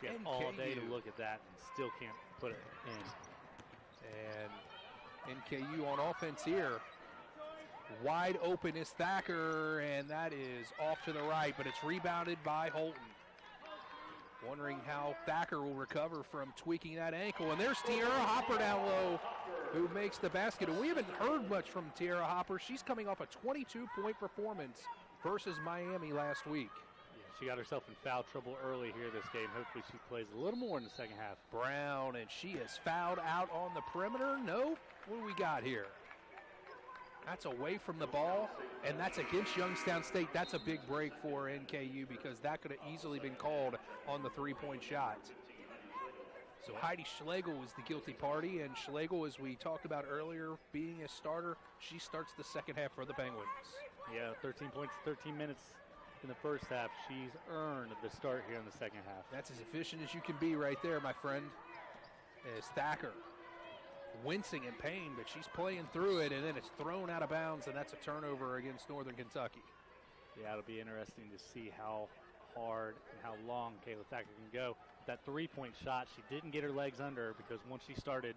She had all day to look at that and still can't put it in. And NKU on offense here. Wide open is Thacker, and that is off to the right, but it's rebounded by Holton. Wondering how Thacker will recover from tweaking that ankle. And there's Tierra Hopper down low, who makes the basket. And we haven't heard much from Tierra Hopper. She's coming off a 22-point performance versus Miami last week. Yeah, she got herself in foul trouble early here this game. Hopefully she plays a little more in the second half. Brown, and she is fouled out on the perimeter. Nope. What do we got here? That's away from the ball, and that's against Youngstown State. That's a big break for NKU because that could have easily been called on the three-point shot. So Heidi Schlegel is the guilty party, and Schlegel, as we talked about earlier, being a starter, she starts the second half for the Penguins. Yeah, 13 points, 13 minutes in the first half. She's earned the start here in the second half. That's as efficient as you can be right there, my friend. As Thacker wincing in pain, but she's playing through it, and then it's thrown out of bounds, and that's a turnover against Northern Kentucky. Yeah, it'll be interesting to see how hard and how long Kayla Thacker can go. That three-point shot, she didn't get her legs under because once she started,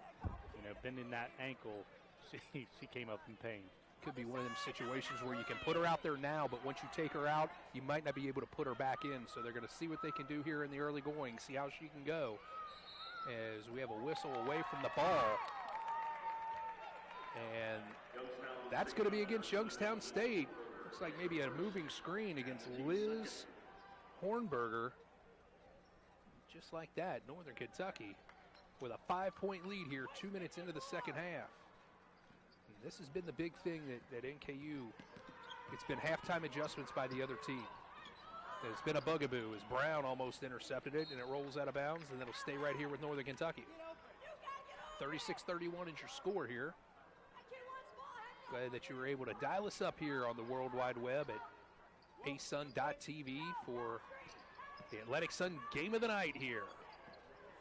bending that ankle, she came up in pain. Could be one of them situations where you can put her out there now, but once you take her out, you might not be able to put her back in. So they're going to see what they can do here in the early going, see how she can go. As we have a whistle away from the ball. And that's going to be against Youngstown State. Looks like maybe a moving screen against Liz Hornberger. Just like that, Northern Kentucky with a 5-point lead here, 2 minutes into the second half. And this has been the big thing that NKU, it's been halftime adjustments by the other team. It's been a bugaboo as Brown almost intercepted it, and it rolls out of bounds, and it'll stay right here with Northern Kentucky. 36-31 is your score here. Glad that you were able to dial us up here on the World Wide Web at asun.tv for the Athletic Sun Game of the Night here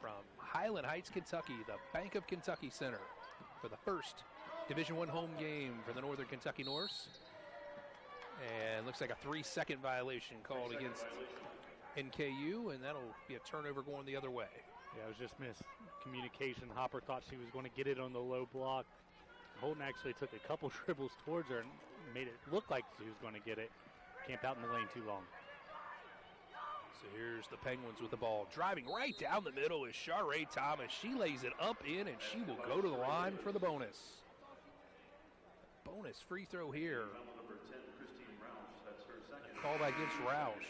from Highland Heights, Kentucky, the Bank of Kentucky Center for the first Division I home game for the Northern Kentucky Norse. And looks like a 3-second violation called against NKU, and that'll be a turnover going the other way. Yeah, it was just miscommunication. Hopper thought she was going to get it on the low block. Holton actually took a couple dribbles towards her and made it look like she was going to get it. Camped out in the lane too long. So here's the Penguins with the ball. Driving right down the middle is Sharae Thomas. She lays it up in, and she will go to the line for the bonus. Bonus free throw here. Call against Roush.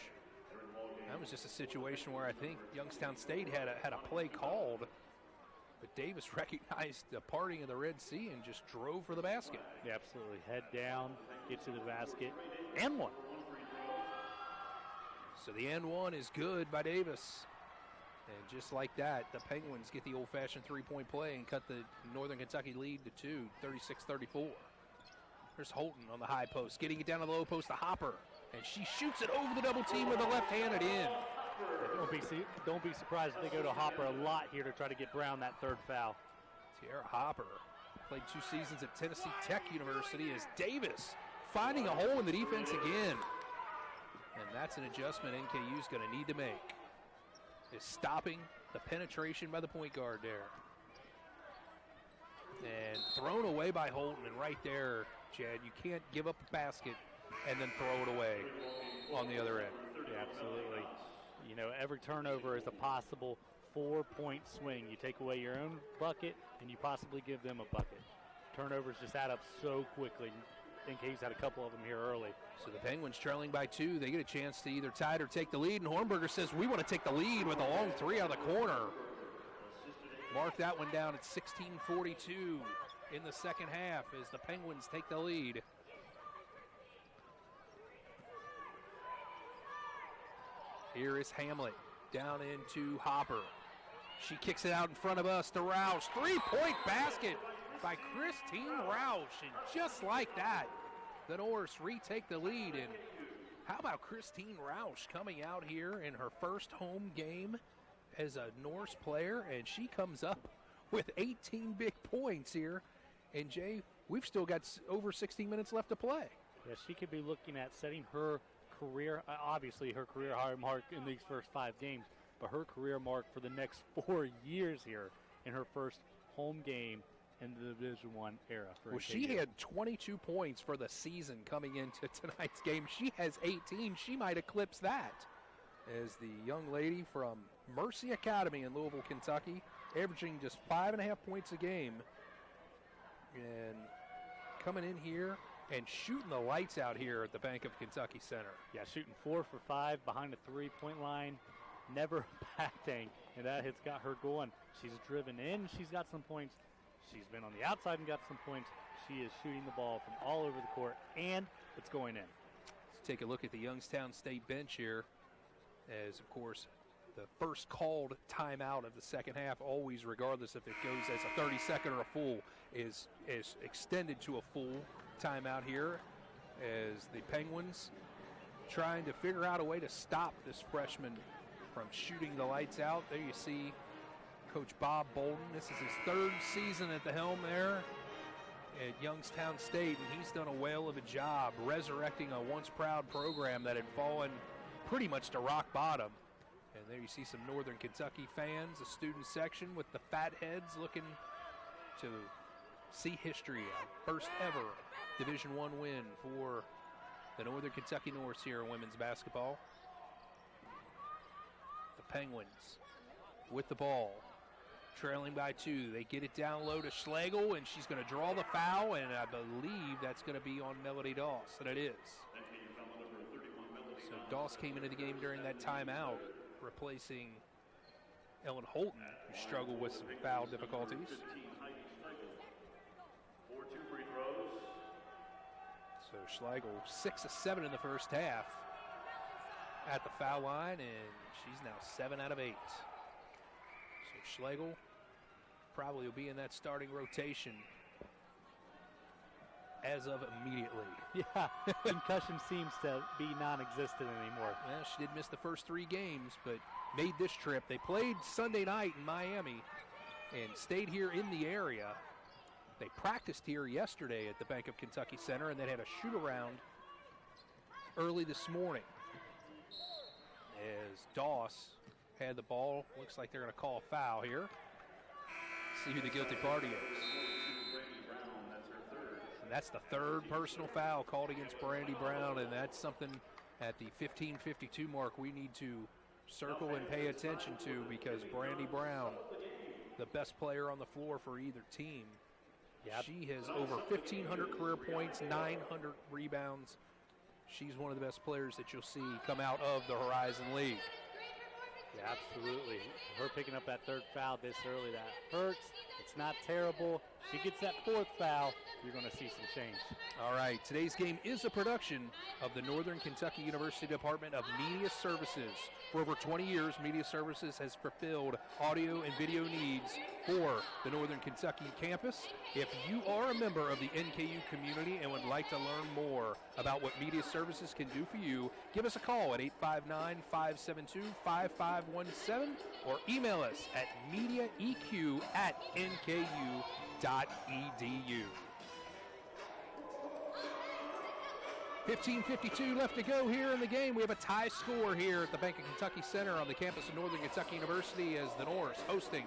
That was just a situation where I think Youngstown State had a play called, but Davis recognized the parting of the Red Sea and just drove for the basket. Yeah, absolutely. Head down, get to the basket, and one. So the and one is good by Davis. And just like that, the Penguins get the old-fashioned three-point play and cut the Northern Kentucky lead to 2, 36-34. There's Holton on the high post, getting it down to the low post to Hopper. And she shoots it over the double team with a left-handed in. Don't be surprised if they go to Hopper a lot here to try to get Brown that third foul. Tierra Hopper played 2 seasons at Tennessee Tech University as Davis finding a hole in the defense again. And that's an adjustment NKU's going to need to make, is stopping the penetration by the point guard there. And thrown away by Holton, and right there, Chad, you can't give up a basket and then throw it away on the other end. Yeah, absolutely. Every turnover is a possible 4-point swing. You take away your own bucket, and you possibly give them a bucket. Turnovers just add up so quickly. NKU's had a couple of them here early. So the Penguins trailing by 2. They get a chance to either tie it or take the lead, and Hornberger says, we want to take the lead with a long 3 out of the corner. Mark that one down at 16:42 in the second half as the Penguins take the lead. Here is Hamlet down into Hopper. She kicks it out in front of us to Roush. 3-point basket by Christine Roush. And just like that, the Norse retake the lead. And how about Christine Roush coming out here in her first home game as a Norse player? And she comes up with 18 big points here. And Jay, we've still got over 16 minutes left to play. Yeah, she could be looking at setting her career, obviously her career high mark in these first 5 games, but her career mark for the next 4 years here in her first home game in the Division I era. Well, she had 22 points for the season coming into tonight's game. She has 18. She might eclipse that as the young lady from Mercy Academy in Louisville, Kentucky, averaging just 5.5 points a game and coming in here and shooting the lights out here at the Bank of Kentucky Center. Yeah, shooting 4 for 5 behind the three-point line. Never backing, and that has got her going. She's driven in. She's got some points. She's been on the outside and got some points. She is shooting the ball from all over the court, and it's going in. Let's take a look at the Youngstown State bench here as, of course, the first called timeout of the second half, always, regardless if it goes as a 30-second or a full, is extended to a full timeout here as the Penguins trying to figure out a way to stop this freshman from shooting the lights out. There you see Coach Bob Bolden. This is his 3rd season at the helm there at Youngstown State, and he's done a whale of a job resurrecting a once proud program that had fallen pretty much to rock bottom. And there you see some Northern Kentucky fans, a student section with the fat heads looking to see history, a first ever Division I win for the Northern Kentucky Norse here in women's basketball. The Penguins with the ball, trailing by 2. They get it down low to Schlegel, and she's going to draw the foul, and I believe that's going to be on Melody Doss, and it is. So Doss came into the game during that timeout, replacing Ellen Holton, who struggled with some foul difficulties. So Schlegel 6 of 7 in the first half at the foul line, and she's now 7 out of 8. So Schlegel probably will be in that starting rotation as of immediately. Yeah, concussion seems to be non-existent anymore. Well, she did miss the first 3 games, but made this trip. They played Sunday night in Miami and stayed here in the area. They practiced here yesterday at the Bank of Kentucky Center, and then had a shoot-around early this morning. As Doss had the ball, looks like they're going to call a foul here. See who the guilty party is. And that's the 3rd personal foul called against Brandy Brown, and that's something at the 15:52 mark we need to circle and pay attention to, because Brandy Brown, the best player on the floor for either team, she has over 1,500 career points, 900 rebounds. She's one of the best players that you'll see come out of the Horizon League. Yeah, absolutely. Her picking up that 3rd foul this early, that hurts. It's not terrible. She gets that 4th foul, you're going to see some change. All right, today's game is a production of the Northern Kentucky University Department of Media Services. For over 20 years, Media Services has fulfilled audio and video needs for the Northern Kentucky campus. If you are a member of the NKU community and would like to learn more about what Media Services can do for you, give us a call at 859-572-5517 or email us at mediaeq@nku.edu. 15:52 left to go here in the game. We have a tie score here at the Bank of Kentucky Center on the campus of Northern Kentucky University, as the Norse hosting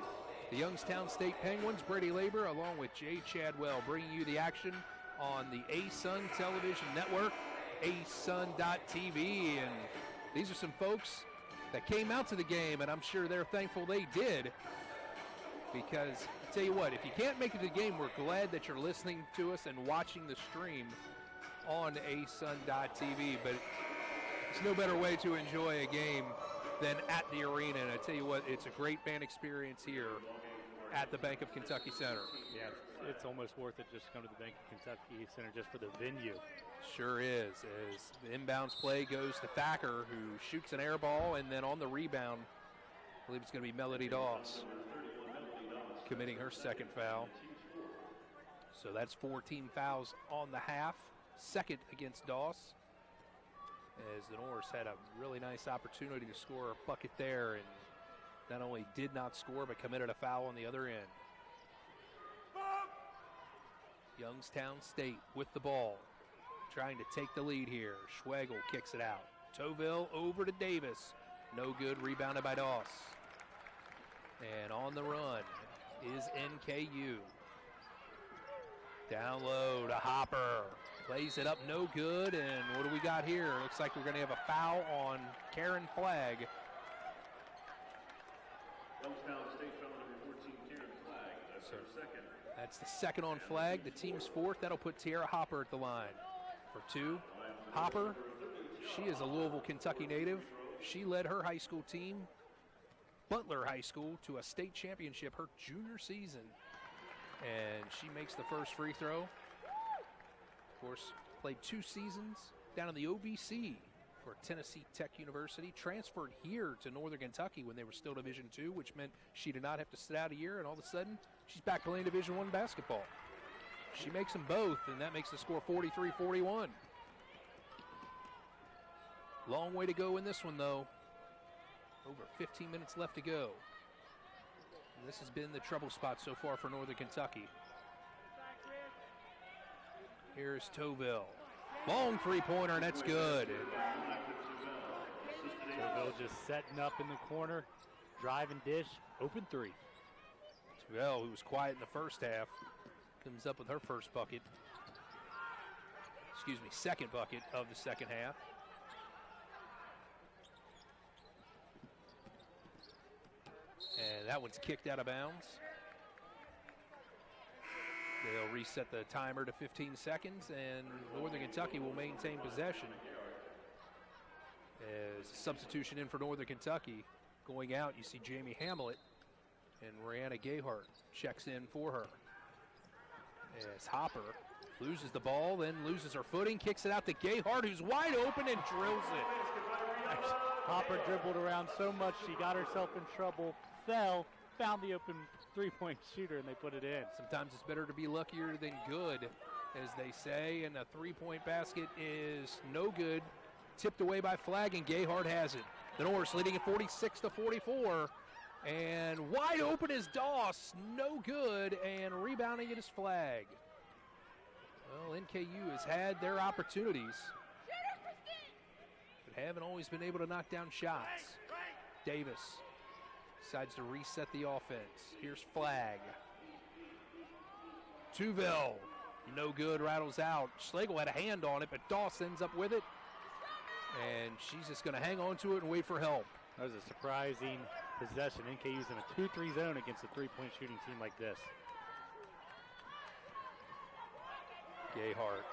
the Youngstown State Penguins. Brady Labor along with Jay Chadwell bringing you the action on the ASUN television network, asun.tv. And these are some folks that came out to the game, and I'm sure they're thankful they did, because I tell you what, if you can't make it to the game, we're glad that you're listening to us and watching the stream on asun.tv. But there's no better way to enjoy a game than at the arena, and I tell you what, it's a great fan experience here at the Bank of Kentucky Center. Yeah, it's almost worth it just to come to the Bank of Kentucky Center just for the venue. Sure is, as the inbounds play goes to Thacker, who shoots an air ball, and then on the rebound, I believe it's going to be Melody Doss committing her 2nd foul. So that's 14 fouls on the half, 2nd against Doss, as the Norse had a really nice opportunity to score a bucket there, and not only did not score, but committed a foul on the other end. Youngstown State with the ball, trying to take the lead here. Schlegel kicks it out. Toville over to Davis. No good, rebounded by Doss. And on the run is NKU. Down low to Hopper. Plays it up, no good, and what do we got here? Looks like we're going to have a foul on Karen Flagg. Youngstown State foul number 14, Karen Flagg. That's her 2nd. That's the 2nd on Flagg, the team's 4th. That'll put Tiara Hopper at the line for 2. Hopper, she is a Louisville, Kentucky native. She led her high school team, Butler High School, to a state championship her junior season. And she makes the first free throw. Of course, played 2 seasons down in the OVC for Tennessee Tech University. Transferred here to Northern Kentucky when they were still Division II, which meant she did not have to sit out a year, and all of a sudden, she's back playing Division I basketball. She makes them both, and that makes the score 43-41. Long way to go in this one, though. Over 15 minutes left to go. And this has been the trouble spot so far for Northern Kentucky. Here's Toville. Long three-pointer, and that's good. Toville just setting up in the corner, drive and dish, open three. Toville, who was quiet in the first half, comes up with her first bucket. Excuse me, second bucket of the second half. And that one's kicked out of bounds. They'll reset the timer to 15 seconds, and Northern Kentucky will maintain possession. As a substitution in for Northern Kentucky, going out, you see Jamie Hamlet, and Rihanna Gayhart checks in for her. As Hopper loses the ball, then loses her footing, kicks it out to Gayhart, who's wide open and drills it. Hopper dribbled around so much she got herself in trouble, fell, found the open three-point shooter, and they put it in. Sometimes it's better to be luckier than good, as they say, and a three-point basket is no good. Tipped away by Flagg, and Gayhart has it. The Norse leading at 46-44, and wide open is Doss, no good, and rebounding it is Flagg. Well, NKU has had their opportunities, but haven't always been able to knock down shots. Davis decides to reset the offense. Here's Flagg. Tuville, no good, rattles out. Schlegel had a hand on it, but Doss ends up with it. And she's just going to hang on to it and wait for help. That was a surprising possession. NKU's in a 2-3 zone against a three-point shooting team like this. Gayhart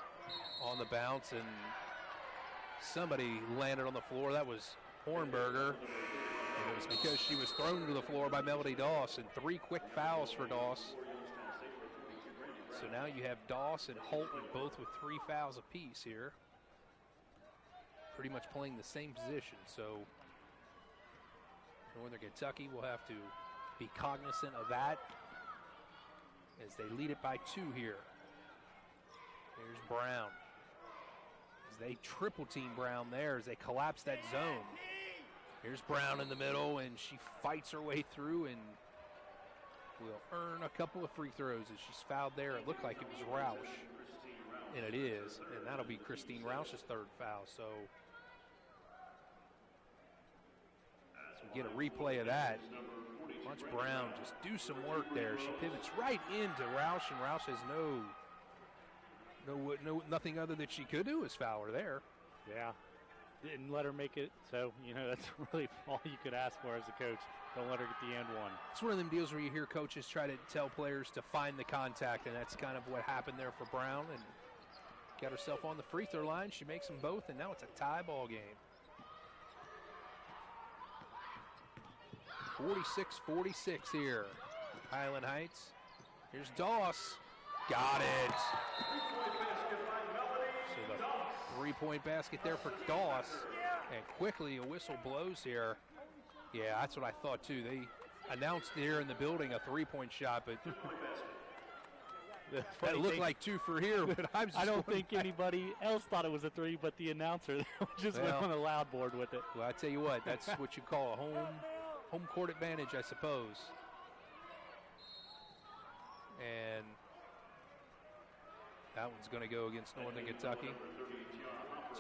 on the bounce, and somebody landed on the floor. That was Hornberger. And it was because she was thrown to the floor by Melody Doss, and 3 quick fouls for Doss. So now you have Doss and Holton both with 3 fouls apiece here. Pretty much playing the same position. So Northern Kentucky will have to be cognizant of that as they lead it by 2 here. There's Brown. As they triple team Brown there as they collapse that zone. Here's Brown in the middle, and she fights her way through and will earn a couple of free throws as she's fouled there. It looked like it was Roush, and it is, and that'll be Christine Roush's 3rd foul. So we get a replay of that. Watch Brown just do some work there. She pivots right into Roush, and Roush has nothing other that she could do is foul her there. Yeah. Didn't let her make it, so, that's really all you could ask for as a coach. Don't let her get the and one. It's one of them deals where you hear coaches try to tell players to find the contact, and that's kind of what happened there for Brown, and got herself on the free throw line. She makes them both, and now it's a tie ball game. 46-46 here. Highland Heights. Here's Doss. Got it. So the 3-point basket there for Doss. And quickly a whistle blows here. Yeah, that's what I thought too. They announced here in the building a 3-point shot, but that looked like 2 for here. But I don't think anybody else thought it was a 3, but the announcer just went on the loud board with it. Well, I tell you what, that's what you call a home court advantage, I suppose. And that one's going to go against Northern Kentucky.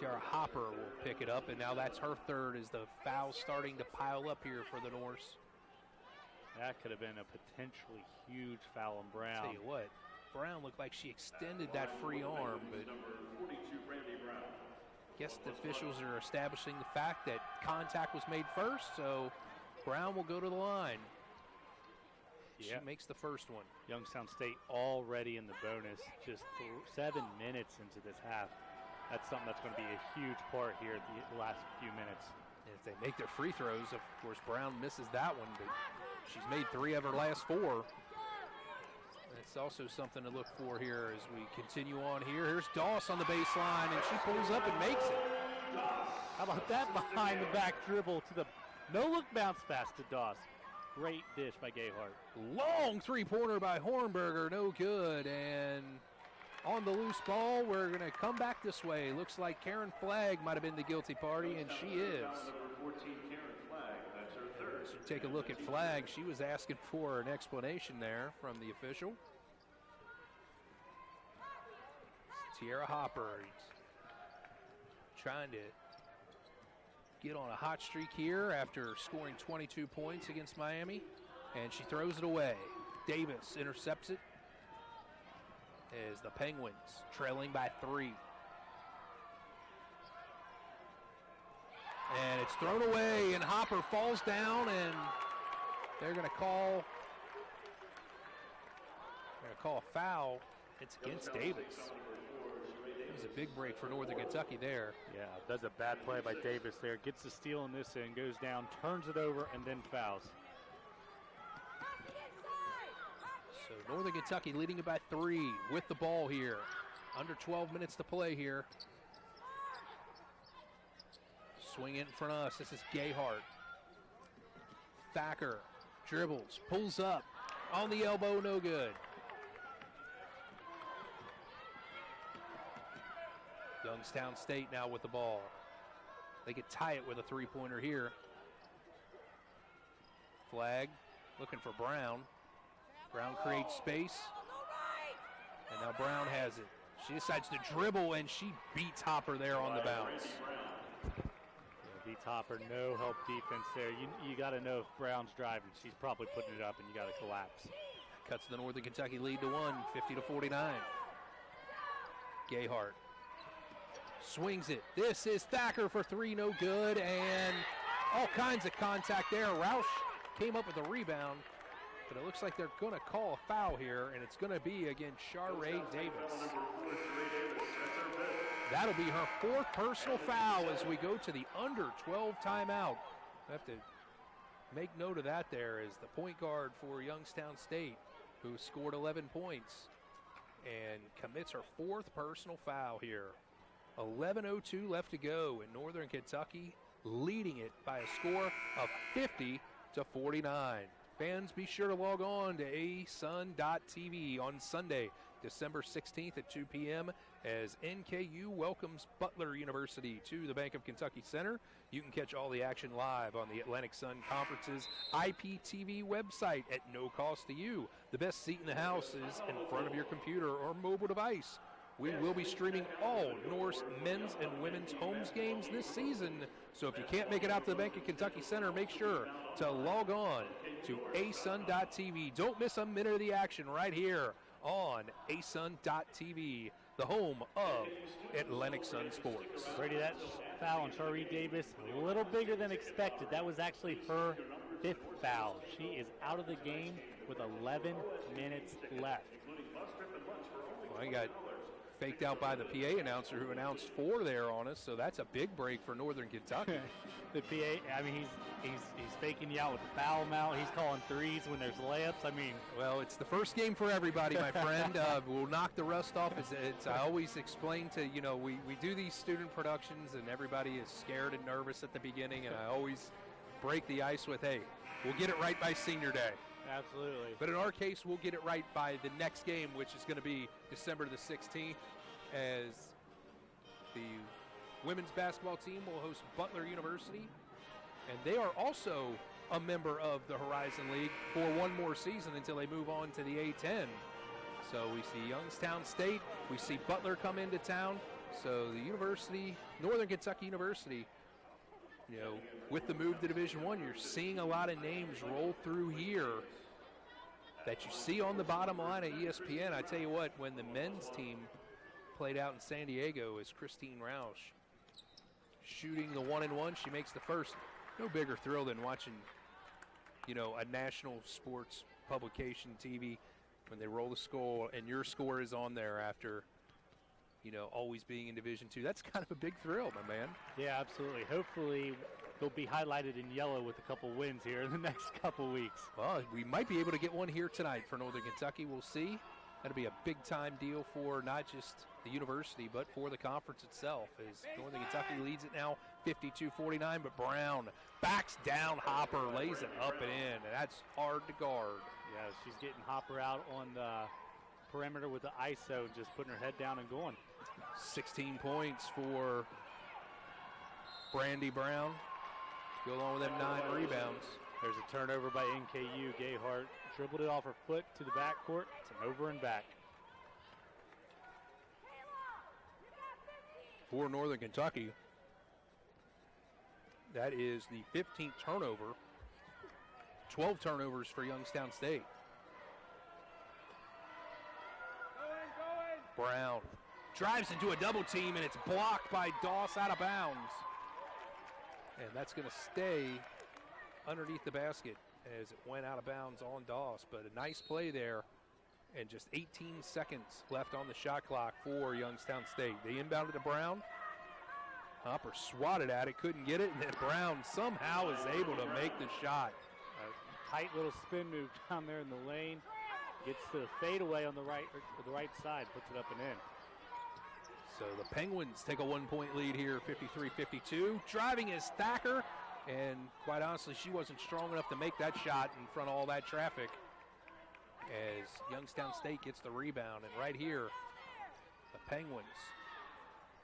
Tiara Hopper will pick it up, and now that's her 3rd as the foul's starting to pile up here for the Norse. That could have been a potentially huge foul on Brown. I'll tell you what, Brown looked like she extended that free arm, but I guess the officials are establishing the fact that contact was made first, so Brown will go to the line. She makes the first one. Youngstown State already in the bonus, just 7 minutes into this half. That's something that's going to be a huge part here at the last few minutes. And if they make their free throws, of course, Brown misses that one, but she's made 3 of her last 4. That's also something to look for here as we continue on here. Here's Doss on the baseline, and she pulls up and makes it. How about that behind the back dribble to the no-look bounce pass to Doss. Great dish by Gayhart. Long 3-pointer by Hornberger, no good, and on the loose ball. We're going to come back this way. Looks like Karen Flagg might have been the guilty party, and she is. Number 14, Karen Flagg. That's her third. So take a look at Flagg. She was asking for an explanation there from the official. Tierra Hopper trying to get on a hot streak here after scoring 22 points against Miami, and she throws it away. Davis intercepts it as the Penguins trailing by 3. And it's thrown away, and Hopper falls down, and they're going to call a foul. It's against Davis. It was a big break for Northern Kentucky there. Yeah, does a bad play by Davis there. Gets the steal in this end, goes down, turns it over, and then fouls. So Northern Kentucky leading it by 3 with the ball here. Under 12 minutes to play here. Swing it in front of us. This is Gayhart. Thacker dribbles, pulls up, on the elbow, no good. Youngstown State now with the ball. They could tie it with a 3-pointer here. Flagg looking for Brown. Brown creates space. And now Brown has it. She decides to dribble, and she beats Hopper there on the bounce. Yeah, beats Hopper, no help defense there. You got to know if Brown's driving. She's probably putting it up, and you got to collapse. Cuts the Northern Kentucky lead to 1, 50-49. Gayhart swings it. This is Thacker for 3, no good, and all kinds of contact there. Roush came up with a rebound, but it looks like they're going to call a foul here, and it's going to be against Sharray Davis. That'll be her 4th personal foul as we go to the under 12 timeout. I have to make note of that there as the point guard for Youngstown State, who scored 11 points and commits her 4th personal foul here. 11:02 left to go, and Northern Kentucky leading it by a score of 50-49. Fans, be sure to log on to asun.tv on Sunday, December 16th at 2 p.m. as NKU welcomes Butler University to the Bank of Kentucky Center. You can catch all the action live on the Atlantic Sun Conference's IPTV website at no cost to you. The best seat in the house is in front of your computer or mobile device. We will be streaming all Norse men's and women's homes games this season. So if you can't make it out to the Bank of Kentucky Center, make sure to log on to asun.tv. Don't miss a minute of the action right here on asun.tv, the home of Atlantic Sun Sports. Brady, that foul on Sharray Davis, a little bigger than expected. That was actually her 5th foul. She is out of the game with 11 minutes left. Well, he got faked out by the PA announcer who announced 4 there on us, so that's a big break for Northern Kentucky. The PA, I mean, he's faking you out with the foul amount. He's calling threes when there's layups. I mean, well, it's the first game for everybody, my friend. We'll knock the rust off. I always explain to, we do these student productions, and everybody is scared and nervous at the beginning, and I always break the ice with, hey, we'll get it right by senior day. Absolutely. But in our case, we'll get it right by the next game, which is going to be December the 16th, as the women's basketball team will host Butler University. And they are also a member of the Horizon League for one more season until they move on to the A10. So we see Youngstown State, we see Butler come into town. So the university, Northern Kentucky University, with the move to Division I, you're seeing a lot of names roll through here that you see on the bottom line of ESPN. I tell you what, when the men's team played out in San Diego, is Christine Roush shooting the 1-and-1. She makes the first. No bigger thrill than watching, a national sports publication TV when they roll the score and your score is on there after, always being in Division II. That's kind of a big thrill, my man. Yeah, absolutely. Hopefully they'll be highlighted in yellow with a couple wins here in the next couple weeks. Well, we might be able to get one here tonight for Northern Kentucky. We'll see. That'll be a big-time deal for not just the university, but for the conference itself, as Northern Kentucky leads it now 52-49, but Brown backs down Hopper, lays it up and in, and that's hard to guard. Yeah, she's getting Hopper out on perimeter with the ISO and just putting her head down and going. 16 points for Brandy Brown to go along with them 9 rebounds. There's a turnover by NKU. Gayhart dribbled it off her foot to the backcourt. It's an over and back. For Northern Kentucky, that is the 15th turnover. 12 turnovers for Youngstown State. Brown drives into a double team, and it's blocked by Doss out of bounds. And that's going to stay underneath the basket as it went out of bounds on Doss. But a nice play there, and just 18 seconds left on the shot clock for Youngstown State. They inbounded to Brown. Hopper swatted at it, couldn't get it, and then Brown somehow is able to make the shot. A tight little spin move down there in the lane. Gets the fadeaway on the right side, puts it up and in. So the Penguins take a 1-point lead here, 53-52. Driving is Thacker, and quite honestly, she wasn't strong enough to make that shot in front of all that traffic as Youngstown State gets the rebound. And right here, the Penguins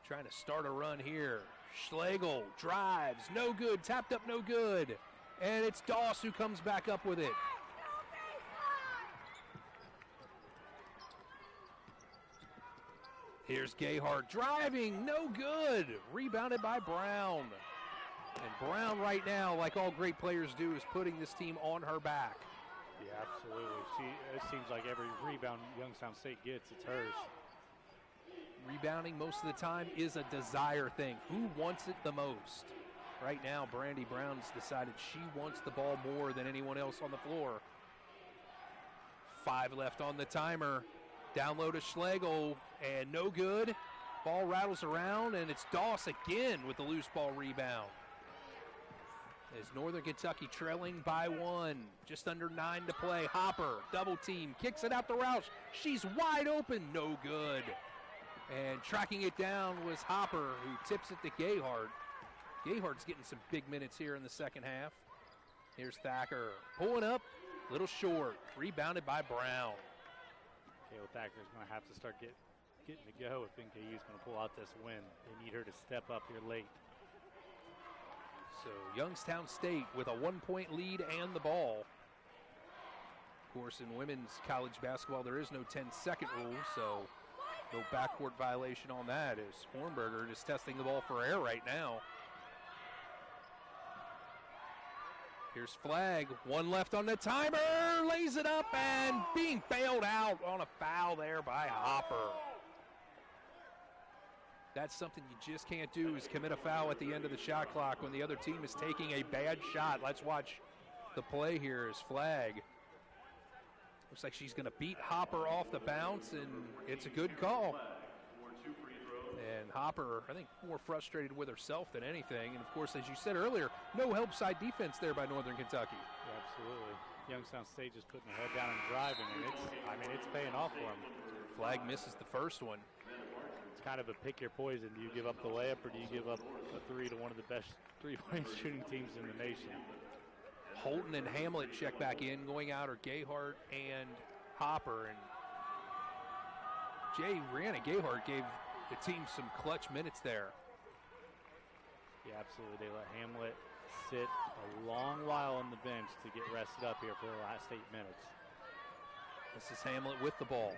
trying to start a run here. Schlegel drives, no good, tapped up, no good. And it's Doss who comes back up with it. Here's Gayhart driving, no good. Rebounded by Brown. And Brown right now, like all great players do, is putting this team on her back. Yeah, absolutely. It seems like every rebound Youngstown State gets, it's hers. Rebounding most of the time is a desire thing. Who wants it the most? Right now, Brandy Brown's decided she wants the ball more than anyone else on the floor. 5 left on the timer. Down low to Schlegel, and no good. Ball rattles around, and it's Doss again with the loose ball rebound. As Northern Kentucky trailing by 1, just under 9 to play. Hopper, double team, kicks it out to Roush. She's wide open, no good. And tracking it down was Hopper, who tips it to Gayhart. Gayhart's getting some big minutes here in the second half. Here's Thacker, pulling up, little short, rebounded by Brown. Kayla Thacker's going to have to start getting to go if NKU is going to pull out this win. They need her to step up here late. So Youngstown State with a 1-point lead and the ball. Of course, in women's college basketball, there is no 10-second rule, so no backcourt violation on that as Hornberger is testing the ball for air right now. Here's Flagg, 1 left on the timer, lays it up and being bailed out on a foul there by Hopper. That's something you just can't do, is commit a foul at the end of the shot clock when the other team is taking a bad shot. Let's watch the play here as Flagg. Looks like she's going to beat Hopper off the bounce, and it's a good call. And Hopper, I think, more frustrated with herself than anything. And, of course, as you said earlier, no help side defense there by Northern Kentucky. Yeah, absolutely. Youngstown State just putting their head down and driving, and it's paying off for them. Flagg misses the first one. It's kind of a pick your poison. Do you give up the layup, or do you give up a 3 to one of the best three-point shooting teams in the nation? Holton and Hamlet check back in. Going out are Gayhart and Hopper. And Rihanna Gayhart gave the team some clutch minutes there. Yeah, absolutely. They let Hamlet sit a long while on the bench to get rested up here for the last 8 minutes. This is Hamlet with the ball.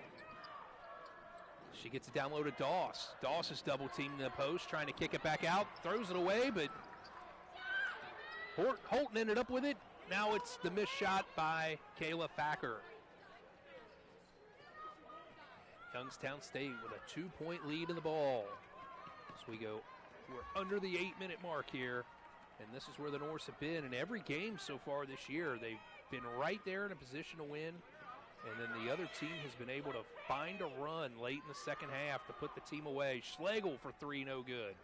She gets it down low to Doss. Doss is double teaming the post, trying to kick it back out. Throws it away, but Holton ended up with it. Now it's the missed shot by Kayla Thacker. Youngstown State with a 2-point lead in the ball. As we go, we're under the 8-minute mark here, and this is where the Norse have been in every game so far this year. They've been right there in a position to win, and then the other team has been able to find a run late in the second half to put the team away. Schlegel for 3, no good.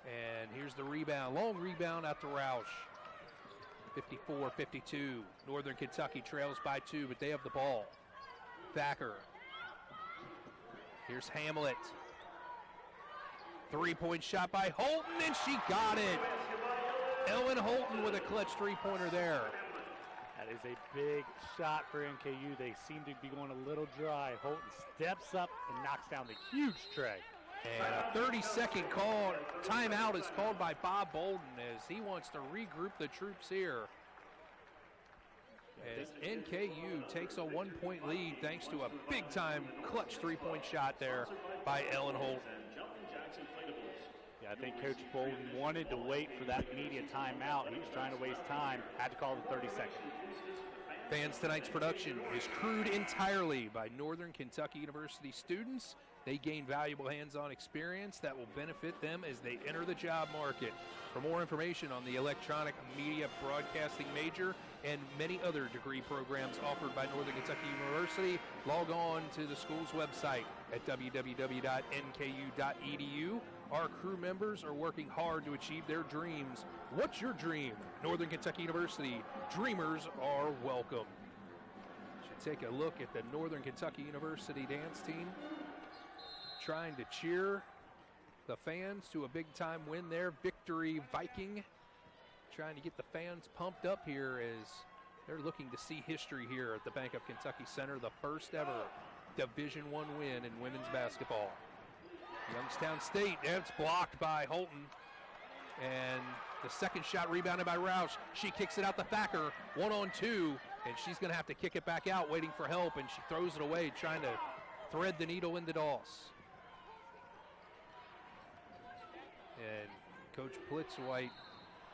And here's the rebound, long rebound out to Roush. 54-52. Northern Kentucky trails by 2, but they have the ball. Thacker. Here's Hamlet. 3-point shot by Holton, and she got it. Ellen Holton with a clutch 3-pointer there. That is a big shot for NKU. They seem to be going a little dry. Holton steps up and knocks down the huge tray. And a 30-second call, timeout is called by Bob Bolden as he wants to regroup the troops here. As NKU takes a 1-point lead thanks to a big-time clutch three-point shot there by Ellen Holton. Yeah, I think Coach Bolden wanted to wait for that immediate timeout. He was trying to waste time, had to call the 30-second. Fans tonight's production is crewed entirely by Northern Kentucky University students. They gain valuable hands-on experience that will benefit them as they enter the job market. For more information on the electronic media broadcasting major and many other degree programs offered by Northern Kentucky University, log on to the school's website at www.nku.edu. Our crew members are working hard to achieve their dreams. What's your dream? Northern Kentucky University. Dreamers are welcome. Should take a look at the Northern Kentucky University dance team, trying to cheer the fans to a big-time win there. Victory Viking, trying to get the fans pumped up here as they're looking to see history here at the Bank of Kentucky Center, the first ever Division I win in women's basketball. Youngstown State, it's blocked by Holton. And the second shot rebounded by Roush. She kicks it out to Thacker, 1-on-2, and she's going to have to kick it back out, waiting for help, and she throws it away, trying to thread the needle into Doss. And Coach Plitzwhite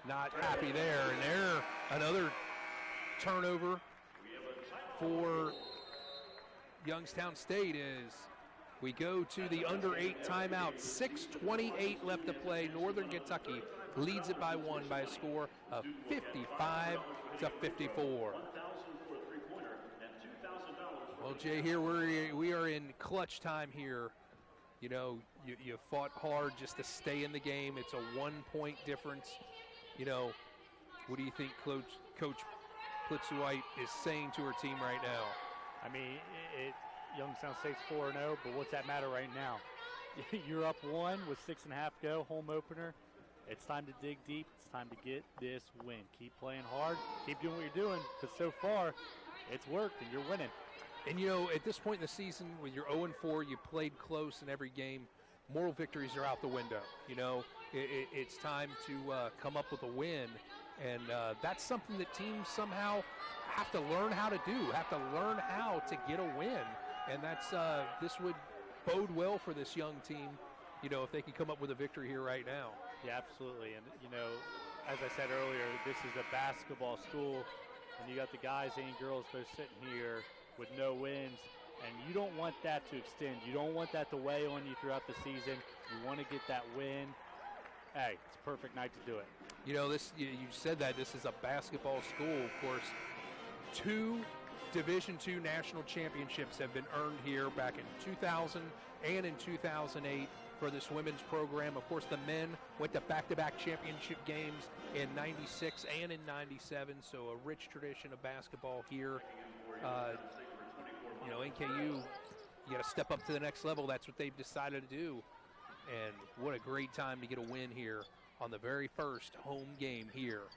not happy there, and there another turnover for Youngstown State as we go to the under 8 timeout. 6:28 left to play. Northern Kentucky leads it by 1 by a score of 55-54. Well, Jay, here we are in clutch time here. You know, you fought hard just to stay in the game. It's a 1-point difference. You know, what do you think Coach Plitzwhite is saying to her team right now? I mean, Youngstown State's 4-0, but what's that matter right now? You're up 1 with 6.5 to go, home opener. It's time to dig deep. It's time to get this win. Keep playing hard. Keep doing what you're doing, because so far it's worked and you're winning. And, you know, at this point in the season, when you're 0-4, you played close in every game, moral victories are out the window. You know, it's time to come up with a win. And that's something that teams somehow have to learn how to do, have to learn how to get a win. And that's this would bode well for this young team, you know, if they can come up with a victory here right now. Yeah, absolutely. And, you know, as I said earlier, this is a basketball school, and you got the guys and girls both sitting here with no wins, and you don't want that to extend. You don't want that to weigh on you throughout the season. You want to get that win. Hey, it's a perfect night to do it. You know, this you said that this is a basketball school. Of course, 2 Division II national championships have been earned here back in 2000 and in 2008 for this women's program. Of course, the men went to back-to-back championship games in 96 and in 97, so a rich tradition of basketball here. You know, NKU, you got to step up to the next level. That's what they've decided to do. And what a great time to get a win here on the very first home game here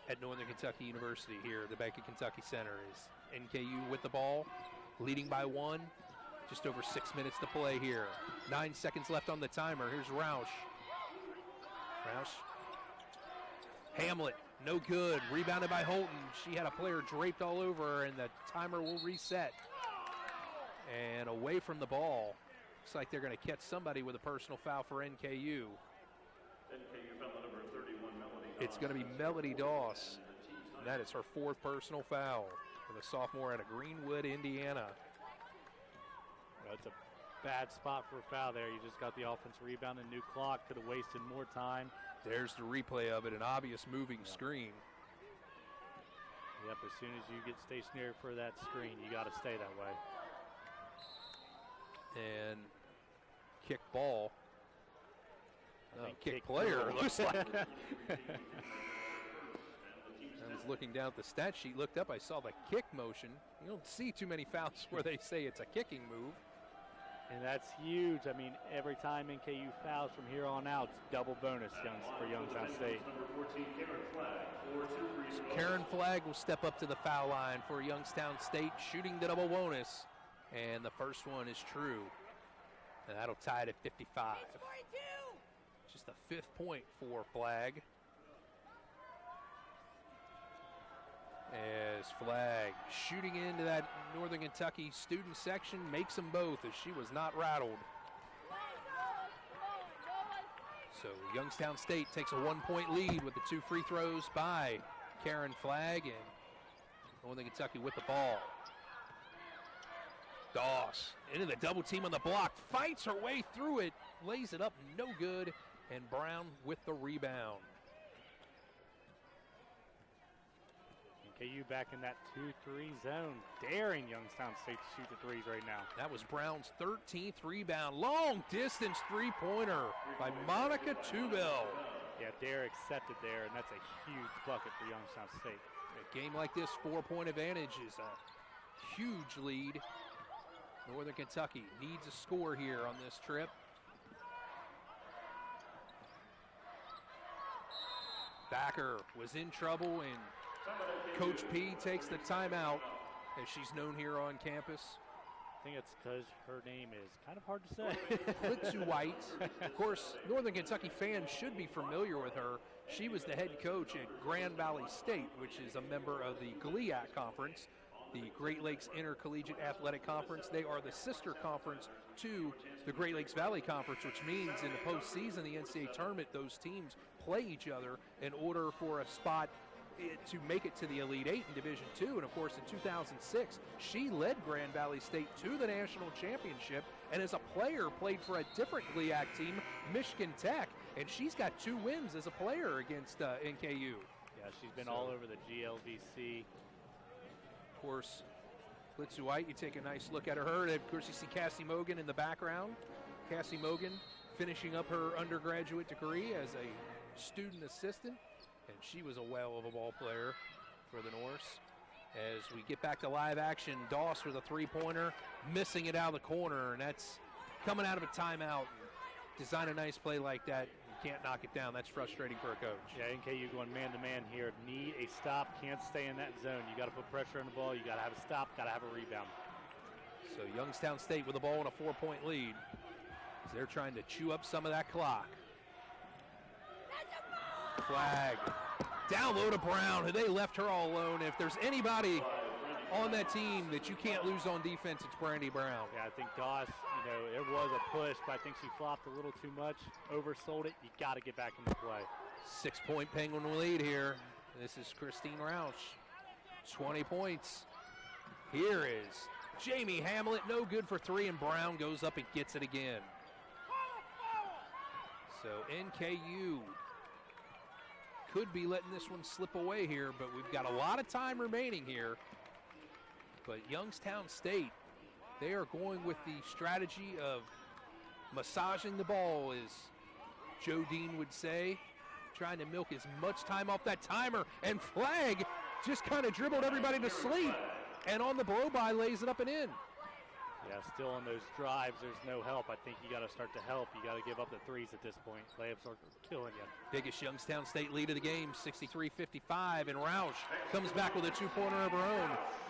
at Northern Kentucky University here at the Bank of Kentucky Center. Is NKU with the ball, leading by 1. Just over 6 minutes to play here. 9 seconds left on the timer. Here's Roush. Hamlet, no good. Rebounded by Holton. She had a player draped all over her, and the timer will reset. And away from the ball. Looks like they're going to catch somebody with a personal foul for NKU. NKU foul number 31, Melody Doss. It's going to be Melody Doss. And that is her 4th personal foul for the sophomore out of Greenwood, Indiana. Well, it's a bad spot for a foul there. You just got the offense rebound and new clock. Could have wasted more time. There's the replay of it, an obvious moving screen. Yep, as soon as you get stationary for that screen, you got to stay that way. And kick ball. Kick kick player, goal. it looks like. I was looking down at the stat sheet, looked up, I saw the kick motion. You don't see too many fouls where they say it's a kicking move. And that's huge. I mean, every time NKU fouls from here on out, it's double bonus for Youngstown State. Number 14, Karen Flag, 4-2 free throw. Karen Flag will step up to the foul line for Youngstown State, shooting the double bonus. And the first one is true. And that'll tie it at 55. Just the 5th point for Flag. As Flag shooting into that Northern Kentucky student section makes them both, as she was not rattled. So Youngstown State takes a 1-point lead with the 2 free throws by Karen Flag, and Northern Kentucky with the ball. Doss into the double team on the block, fights her way through it, lays it up, no good, and Brown with the rebound. NKU back in that 2-3 zone, daring Youngstown State to shoot the threes right now. That was Brown's 13th rebound. Long distance three-pointer by Monica Tubel. Yeah, dare accepted there, and that's a huge bucket for Youngstown State. A game like this, 4-point advantage is a huge lead. Northern Kentucky needs a score here on this trip. Backer was in trouble, and Coach P takes the timeout, as she's known here on campus. I think it's because her name is kind of hard to say. Litsu White. Of course, Northern Kentucky fans should be familiar with her. She was the head coach at Grand Valley State, which is a member of the GLIAC Conference, the Great Lakes Intercollegiate Athletic Conference. They are the sister conference to the Great Lakes Valley Conference, which means in the postseason, the NCAA tournament, those teams play each other in order for a spot to make it to the Elite Eight in Division II. And of course, in 2006, she led Grand Valley State to the national championship, and as a player played for a different GLIAC team, Michigan Tech, and she's got 2 wins as a player against NKU. Yeah, she's been all over the GLVC. Of course, Litsu White, you take a nice look at her. And of course, you see Cassie Mogan in the background. Cassie Mogan finishing up her undergraduate degree as a student assistant. And she was a whale of a ball player for the Norse. As we get back to live action, Doss with a 3-pointer, missing it out of the corner, and that's coming out of a timeout. Design a nice play like that, you can't knock it down. That's frustrating for a coach. Yeah, NKU going man-to-man here. Need a stop, can't stay in that zone. You got to put pressure on the ball. You got to have a stop, got to have a rebound. So Youngstown State with the ball in a 4-point lead, as they're trying to chew up some of that clock. Flag down low to Brown, who they left her all alone. If there's anybody on that team that you can't lose on defense, it's Brandy Brown. Yeah, I think Doss, there was a push, but I think she flopped a little too much, oversold it. You got to get back into play. 6-point Penguin lead here. This is Christine Roush. 20 points. Here is Jamie Hamlet, no good for 3, and Brown goes up and gets it again. So NKU could be letting this one slip away here, but we've got a lot of time remaining here. But Youngstown State, they are going with the strategy of massaging the ball, as Joe Dean would say, trying to milk as much time off that timer, and Flag just kind of dribbled everybody to sleep, and on the blow-by lays it up and in. Yeah, still on those drives, there's no help. I think you got to start to help. You got to give up the threes at this point. Layups are killing you. Biggest Youngstown State lead of the game, 63-55, and Roush comes back with a 2-pointer of her own.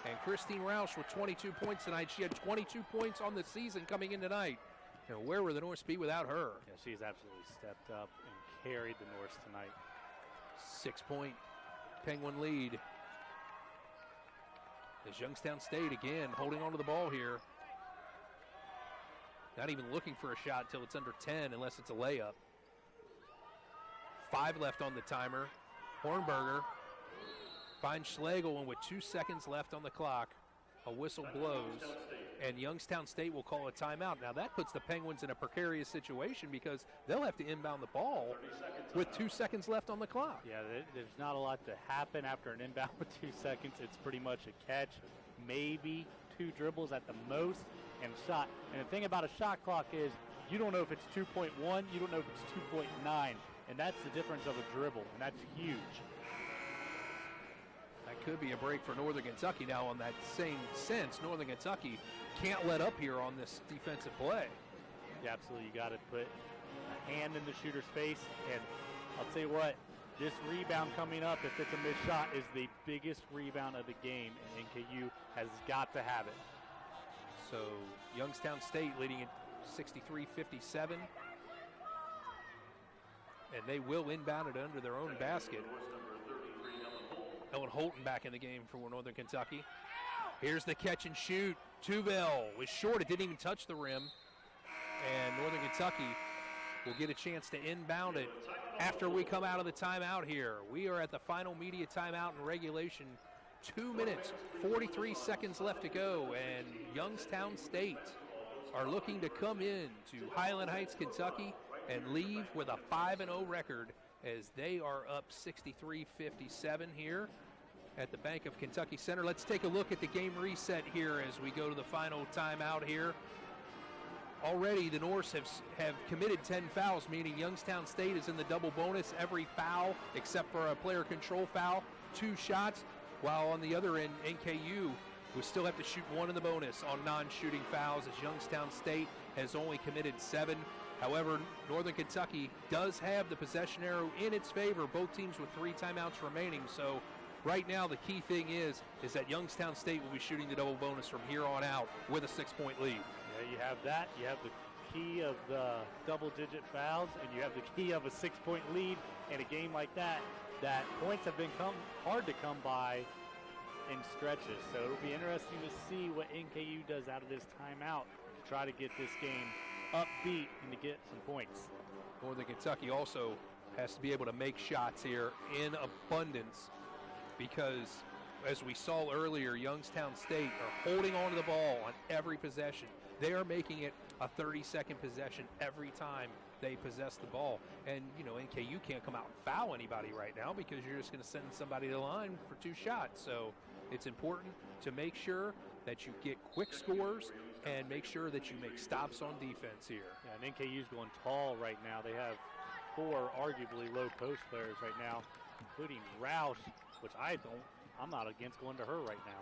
And Christine Roush with 22 points tonight. She had 22 points on the season coming in tonight. And where would the Norse be without her? Yeah, she's absolutely stepped up and carried the Norse tonight. 6-point Penguin lead. As Youngstown State, again, holding on to the ball here. Not even looking for a shot until it's under 10, unless it's a layup. 5 left on the timer. Hornberger finds Schlegel, and with 2 seconds left on the clock, a whistle blows, and Youngstown State will call a timeout. Now that puts the Penguins in a precarious situation because they'll have to inbound the ball with 2 seconds left on the clock. Yeah, there's not a lot to happen after an inbound with 2 seconds. It's pretty much a catch, maybe 2 dribbles at the most, and shot. And the thing about a shot clock is you don't know if it's 2.1, you don't know if it's 2.9, and that's the difference of a dribble, and that's huge. That could be a break for Northern Kentucky. Now, on that same sense, Northern Kentucky can't let up here on this defensive play. Yeah, absolutely. You got to put a hand in the shooter's face. And I'll tell you what, this rebound coming up, if it's a missed shot, is the biggest rebound of the game, and NKU has got to have it. So Youngstown State leading it 63-57. And they will inbound it under their own basket. Ellen Holton back in the game for Northern Kentucky. Here's the catch and shoot. Tubel was short. It didn't even touch the rim. And Northern Kentucky will get a chance to inbound it after we come out of the timeout here. We are at the final media timeout in regulation. 2 minutes, 43 seconds left to go. And Youngstown State are looking to come in to Highland Heights, Kentucky, and leave with a 5-0 record as they are up 63-57 here at the Bank of Kentucky Center. Let's take a look at the game reset here as we go to the final timeout here. Already the Norse have committed 10 fouls, meaning Youngstown State is in the double bonus every foul except for a player control foul, 2 shots, while on the other end, NKU will still have to shoot 1 in the bonus on non-shooting fouls as Youngstown State has only committed 7. However, Northern Kentucky does have the possession arrow in its favor, both teams with 3 timeouts remaining. So right now the key thing is that Youngstown State will be shooting the double bonus from here on out with a 6-point lead. Yeah, you have that. You have the key of the double-digit fouls, and you have the key of a 6-point lead in a game like that. That points have been hard to come by in stretches. So it'll be interesting to see what NKU does out of this timeout to try to get this game upbeat and to get some points. Northern Kentucky also has to be able to make shots here in abundance because, as we saw earlier, Youngstown State are holding on to the ball on every possession. They are making it a 30-second possession every time they possess the ball. And, you know, NKU can't come out and foul anybody right now because you're just going to send somebody to the line for 2 shots. So it's important to make sure that you get quick scores and make sure that you make stops on defense here. Yeah, and NKU's going tall right now. They have 4 arguably low post players right now, including Roush, which I'm not against going to her right now.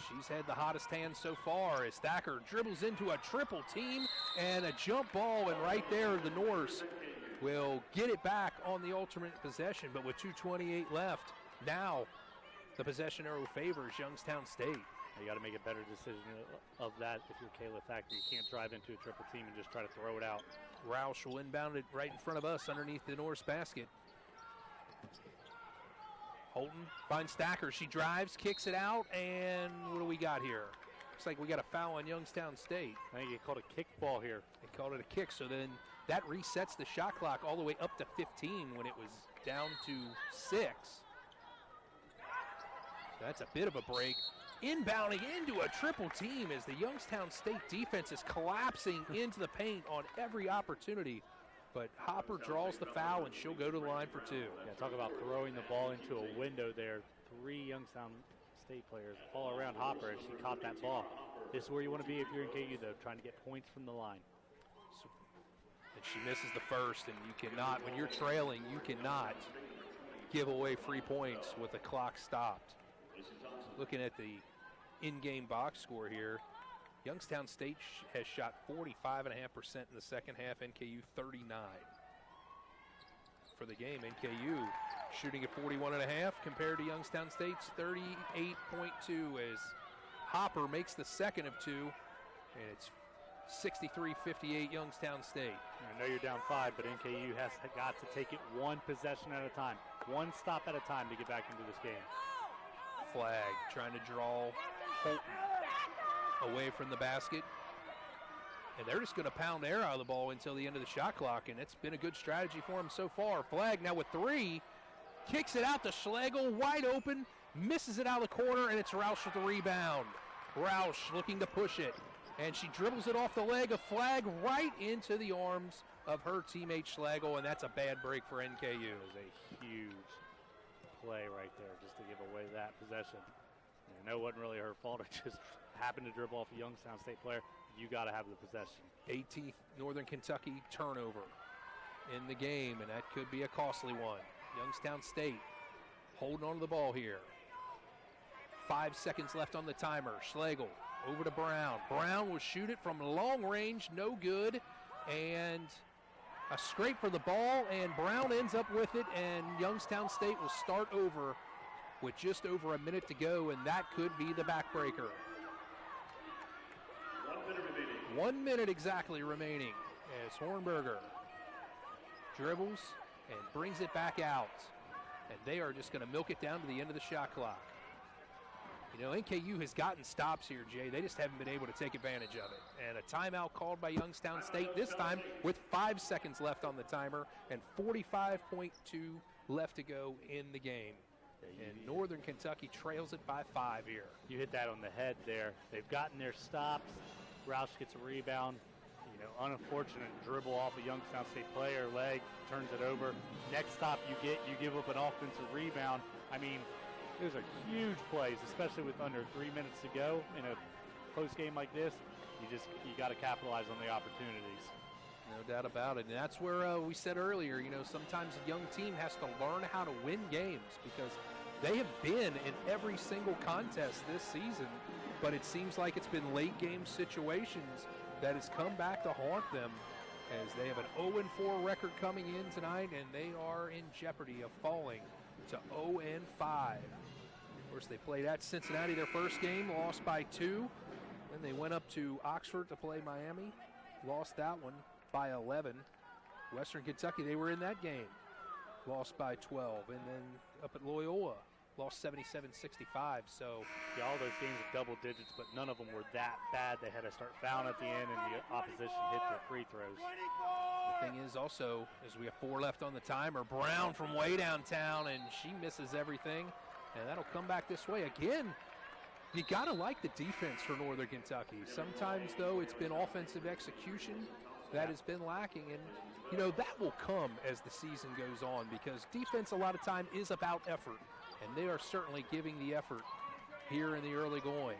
She's had the hottest hand so far as Thacker dribbles into a triple team and a jump ball, and right there the Norse will get it back on the ultimate possession, but with 2:28 left, now the possession arrow favors Youngstown State. You got to make a better decision of that if you're Kayla Thacker. You can't drive into a triple team and just try to throw it out. Roush will inbound it right in front of us underneath the Norse basket. Holton finds Thacker. She drives, kicks it out, and what do we got here? Looks like we got a foul on Youngstown State. I think it called a kick ball here. They called it a kick, so then that resets the shot clock all the way up to 15 when it was down to 6. So that's a bit of a break. Inbounding into a triple team as the Youngstown State defense is collapsing into the paint on every opportunity. But Hopper draws the foul, and she'll go to the line for 2. Yeah, talk about throwing the ball into a window there. 3 Youngstown State players all around Hopper, and she caught that ball. This is where you want to be if you're in KU, though, trying to get points from the line. And she misses the first, and you cannot, when you're trailing, you cannot give away free points with the clock stopped. Looking at the in-game box score here, Youngstown State has shot 45.5% in the second half, NKU 39. For the game, NKU shooting at 41.5 compared to Youngstown State's 38.2 as Hopper makes the second of 2, and it's 63-58 Youngstown State. I know you're down 5, but NKU has got to take it 1 possession at a time, 1 stop at a time to get back into this game. Flag trying to draw Holton away from the basket. And they're just going to pound air out of the ball until the end of the shot clock, and it's been a good strategy for them so far. Flag now with 3, kicks it out to Schlegel, wide open, misses it out of the corner, and it's Roush with the rebound. Roush looking to push it, and she dribbles it off the leg of Flag right into the arms of her teammate Schlegel, and that's a bad break for NKU. It was a huge play right there just to give away that possession. And I know it wasn't really her fault. It just happened to dribble off a Youngstown State player. You got to have the possession. 18th Northern Kentucky turnover in the game, and that could be a costly one. Youngstown State holding on to the ball here. 5 seconds left on the timer. Schlegel over to Brown. Brown will shoot it from long range, no good, and a scrape for the ball, and Brown ends up with it, and Youngstown State will start over with just over a minute to go, and that could be the backbreaker. 1 minute remaining. 1 minute exactly remaining as Hornberger dribbles and brings it back out. And they are just going to milk it down to the end of the shot clock. You know, NKU has gotten stops here, Jay. They just haven't been able to take advantage of it. And a timeout called by Youngstown State, this time with 5 seconds left on the timer and 45.2 left to go in the game. And Northern Kentucky trails it by 5 here. You hit that on the head there. They've gotten their stops. Roush gets a rebound. You know, unfortunate dribble off a Youngstown State player, leg, turns it over. Next stop you get, you give up an offensive rebound. I mean, those are huge plays, especially with under 3 minutes to go in a close game like this. You got to capitalize on the opportunities. No doubt about it. And that's where we said earlier, you know, sometimes a young team has to learn how to win games because they have been in every single contest this season, but it seems like it's been late game situations that has come back to haunt them as they have an 0-4 record coming in tonight, and they are in jeopardy of falling to 0-5. Of course, they played at Cincinnati their first game, lost by 2. Then they went up to Oxford to play Miami, lost that one by 11. Western Kentucky, they were in that game, lost by 12. And then up at Loyola, lost 77-65. So yeah, all those games with double digits, but none of them were that bad. They had to start fouling at the end, and the opposition hit their free throws. The thing is also, as we have 4 left on the timer, Brown from way downtown, and she misses everything, and that'll come back this way. Again, you got to like the defense for Northern Kentucky. Sometimes, though, it's been offensive execution that has been lacking, and, you know, that will come as the season goes on because defense a lot of time is about effort, and they are certainly giving the effort here in the early going.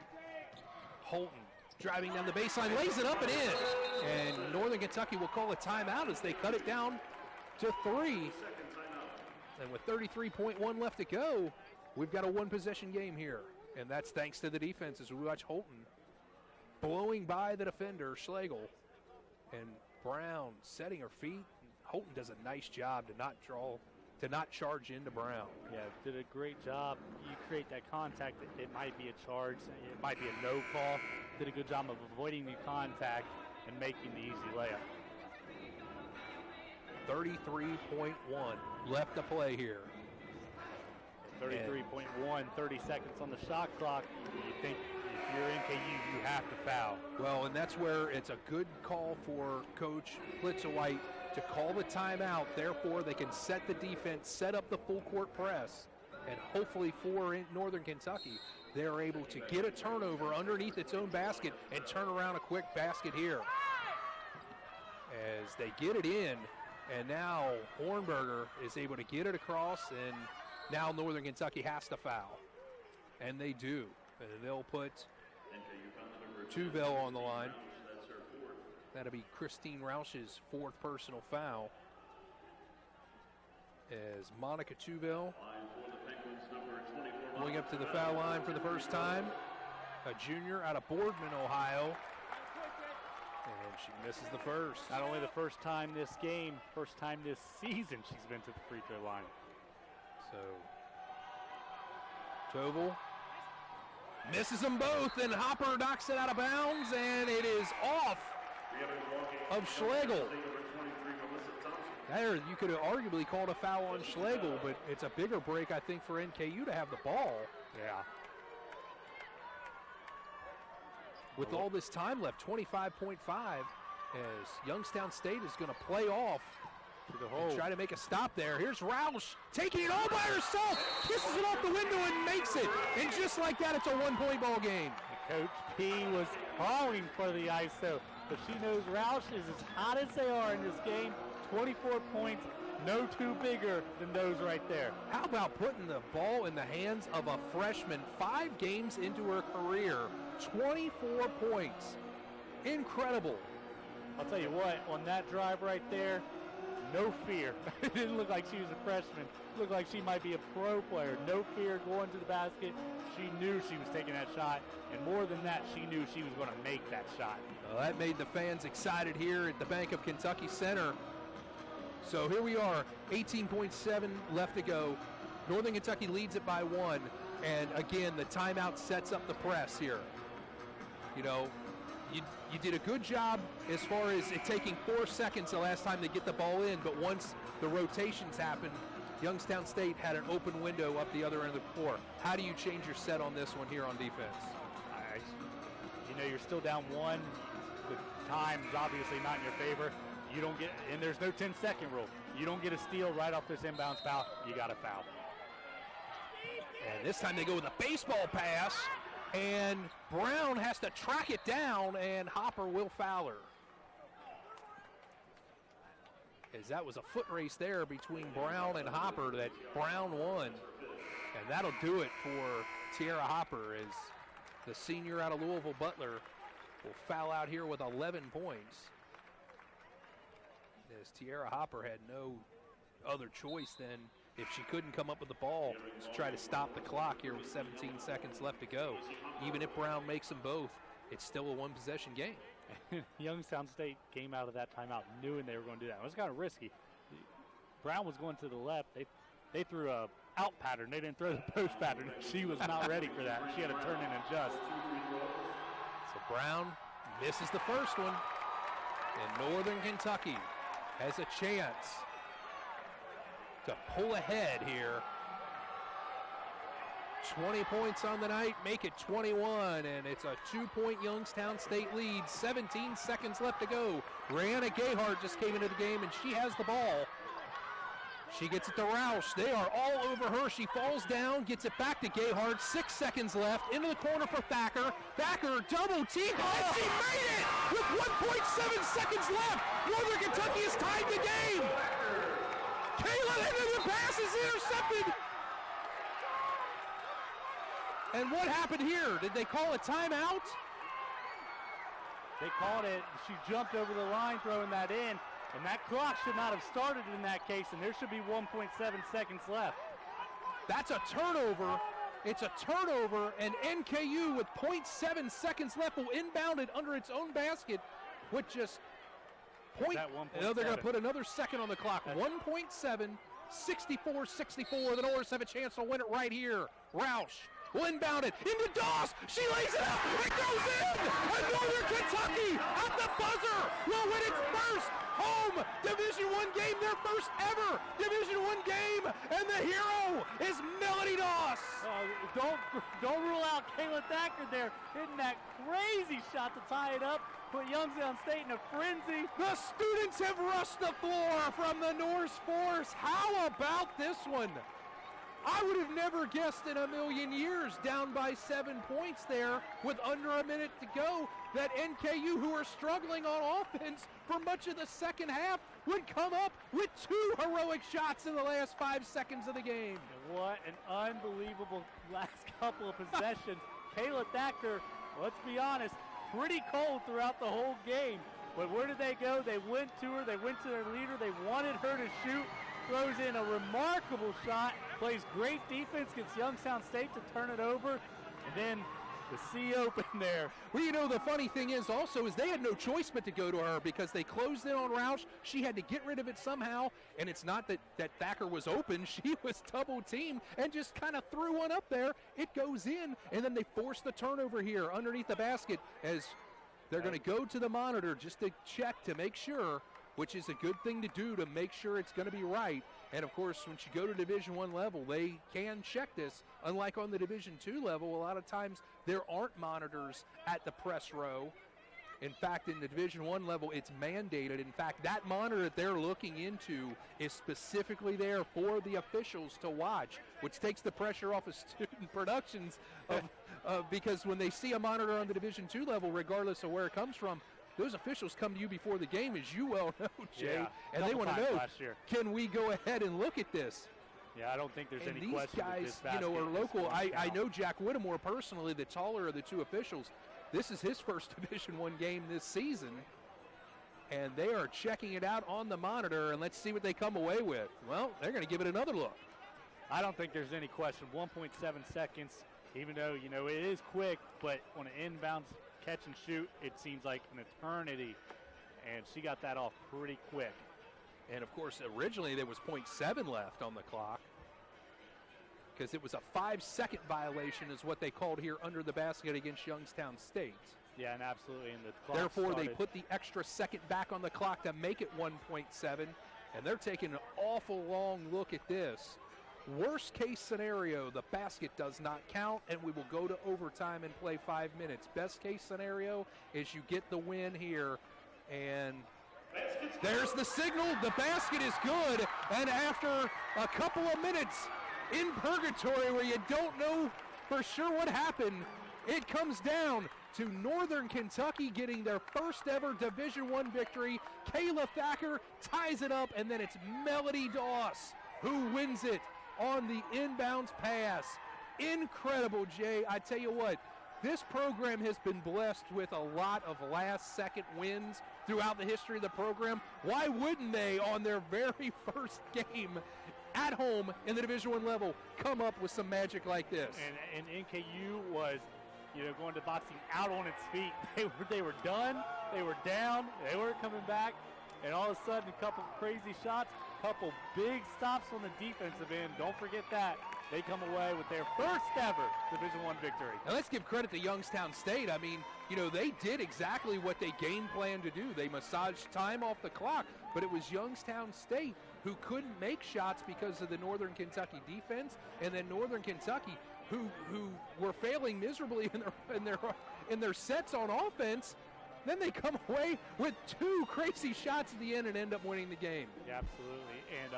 Holton driving down the baseline, lays it up and in, and Northern Kentucky will call a timeout as they cut it down to 3. And with 33.1 left to go, we've got a 1-possession game here. And that's thanks to the defense as we watch Holton blowing by the defender, Schlegel. And Brown setting her feet. Holton does a nice job to not charge into Brown. Yeah, did a great job. You create that contact. It might be a charge. It might be a no call. Did a good job of avoiding the contact and making the easy layup. 33.1 left to play here. 33.1, 30 seconds on the shot clock. You think if you're NKU, you have to foul. Well, and that's where it's a good call for Coach Plitzowite to call the timeout. Therefore, they can set the defense, set up the full court press, and hopefully for Northern Kentucky, they're able to get a turnover underneath its own basket and turn around a quick basket here. As they get it in, and now Hornberger is able to get it across, and now Northern Kentucky has to foul. And they do. And they'll put Tuvell on the line. That'll be Christine Roush's 4th personal foul. As Monica Tuvell going up to the foul line for the first time. A junior out of Boardman, Ohio. And she misses the first. Not only the first time this game, first time this season she's been to the free throw line. So, Tobel misses them both, and Hopper knocks it out of bounds, and it is off of Schlegel. There, you could have arguably called a foul on Schlegel, but it's a bigger break, I think, for NKU to have the ball. Yeah. With all this time left, 25.5, as Youngstown State is going to play off to the hole. Try to make a stop there. Here's Roush taking it all by herself, kisses it off the window and makes it. And just like that, it's a 1-point ball game. Coach P was calling for the ISO, but she knows Roush is as hot as they are in this game. 24 points, no two bigger than those right there. How about putting the ball in the hands of a freshman 5 games into her career? 24 points. Incredible. I'll tell you what, on that drive right there, no fear. It didn't look like she was a freshman. It looked like she might be a pro player. No fear going to the basket. She knew she was taking that shot, and more than that, she knew she was going to make that shot. Well, that made the fans excited here at the Bank of Kentucky Center. So here we are, 18.7 left to go. Northern Kentucky leads it by 1, and again, the timeout sets up the press here. You know, you did a good job as far as it taking 4 seconds the last time to get the ball in, but once the rotations happened, Youngstown State had an open window up the other end of the floor. How do you change your set on this one here on defense? You know, you're still down 1. The time's obviously not in your favor. You don't get, and there's no 10-second rule. You don't get a steal right off this inbounds foul. You got a foul. And this time they go with a baseball pass, and Brown has to track it down, and Hopper will foul her. As that was a foot race there between Brown and Hopper that Brown won. And that'll do it for Tiara Hopper as the senior out of Louisville Butler will foul out here with 11 points. As Tiara Hopper had no other choice than, if she couldn't come up with the ball, to try to stop the clock here with 17 seconds left to go. Even if Brown makes them both, it's still a one-possession game. Youngstown State came out of that timeout knowing they were going to do that. It was kind of risky. Brown was going to the left. They threw a out pattern. They didn't throw the post pattern. She was not ready for that. She had to turn in and adjust. So Brown misses the first one, and Northern Kentucky has a chance to pull ahead here. 20 points on the night, make it 21, and it's a 2-point Youngstown State lead. 17 seconds left to go. Brianna Gayhart just came into the game, and she has the ball. She gets it to Roush. They are all over her. She falls down, gets it back to Gayhart. 6 seconds left. Into the corner for Thacker. Thacker double team, and she made it with 1.7 seconds left. Northern Kentucky has tied the game. Kayla into the pass is intercepted. And what happened here? Did they call a timeout? They called it. She jumped over the line throwing that in, and that clock should not have started in that case, and there should be 1.7 seconds left. That's a turnover. It's a turnover, and NKU with 0.7 seconds left will inbound it under its own basket with just point. They're going to put another second on the clock. 1.7, 64-64. The Norse have a chance to win it right here. Roush will inbound it into Doss. She lays it up. It goes in. And Northern Kentucky at the buzzer will win its first home Division I game, their first ever Division I game. And the hero is Melody Doss. Don't rule out Kayla Thacker there, hitting that crazy shot to tie it up. Put Youngstown State in a frenzy. The students have rushed the floor from the Norse force. How about this one? I would have never guessed in a million years, down by 7 points there with under a minute to go, that NKU, who are struggling on offense for much of the second half, would come up with 2 heroic shots in the last 5 seconds of the game. What an unbelievable last couple of possessions. Kayla Thacker, let's be honest, pretty cold throughout the whole game. But where did they go? They went to her. They went to their leader. They wanted her to shoot. Throws in a remarkable shot. Plays great defense. Gets Youngstown State to turn it over. And then the sea open there. Well, you know, the funny thing is also is they had no choice but to go to her because they closed in on Roush. She had to get rid of it somehow. And it's not that Thacker was open. She was double teamed and just kind of threw one up there. It goes in, and then they force the turnover here underneath the basket as they're going to go to the monitor just to check to make sure, which is a good thing to do to make sure it's going to be right. And, of course, once you go to Division I level, they can check this. Unlike on the Division II level, a lot of times there aren't monitors at the press row. In fact, in the Division I level, it's mandated. In fact, that monitor that they're looking into is specifically there for the officials to watch, which takes the pressure off of student productions because when they see a monitor on the Division II level, regardless of where it comes from, those officials come to you before the game, as you well know, Jay, and they want to know, can we go ahead and look at this? Yeah, I don't think there's any these question. These guys, you know, are local. I know Jack Whittemore personally, the taller of the two officials. This is his first Division I game this season. and they are checking it out on the monitor, and let's see what they come away with. Well, they're going to give it another look. I don't think there's any question. 1.7 seconds, even though, you know, it is quick, but on an inbound catch and shoot, it seems like an eternity, and she got that off pretty quick. And, of course, originally there was 0.7 left on the clock because it was a 5-second violation is what they called here under the basket against Youngstown State. Yeah, and absolutely. And the clock Therefore, started. they put the extra second back on the clock to make it 1.7, and they're taking an awful long look at this. Worst case scenario, the basket does not count, and we will go to overtime and play 5 minutes. Best case scenario is you get the win here, and there's the signal. The basket is good, and after a couple of minutes in purgatory where you don't know for sure what happened, it comes down to Northern Kentucky getting their first ever Division I victory. Kayla Thacker ties it up, and then it's Melody Doss who wins it on the inbounds pass. Incredible, Jay. I tell you what, this program has been blessed with a lot of last-second wins throughout the history of the program. Why wouldn't they, on their very first game at home in the Division I level, come up with some magic like this? And NKU was, you know, going to boxing out on its feet. They were done. They were down. They weren't coming back. And all of a sudden, a couple crazy shots, a couple big stops on the defensive end. Don't forget that. They come away with their first ever Division I victory. And let's give credit to Youngstown State. I mean, you know, they did exactly what they game planned to do. They massaged time off the clock, but it was Youngstown State who couldn't make shots because of the Northern Kentucky defense, and then Northern Kentucky who were failing miserably in their sets on offense. Then they come away with two crazy shots at the end and end up winning the game. Yeah, absolutely. And,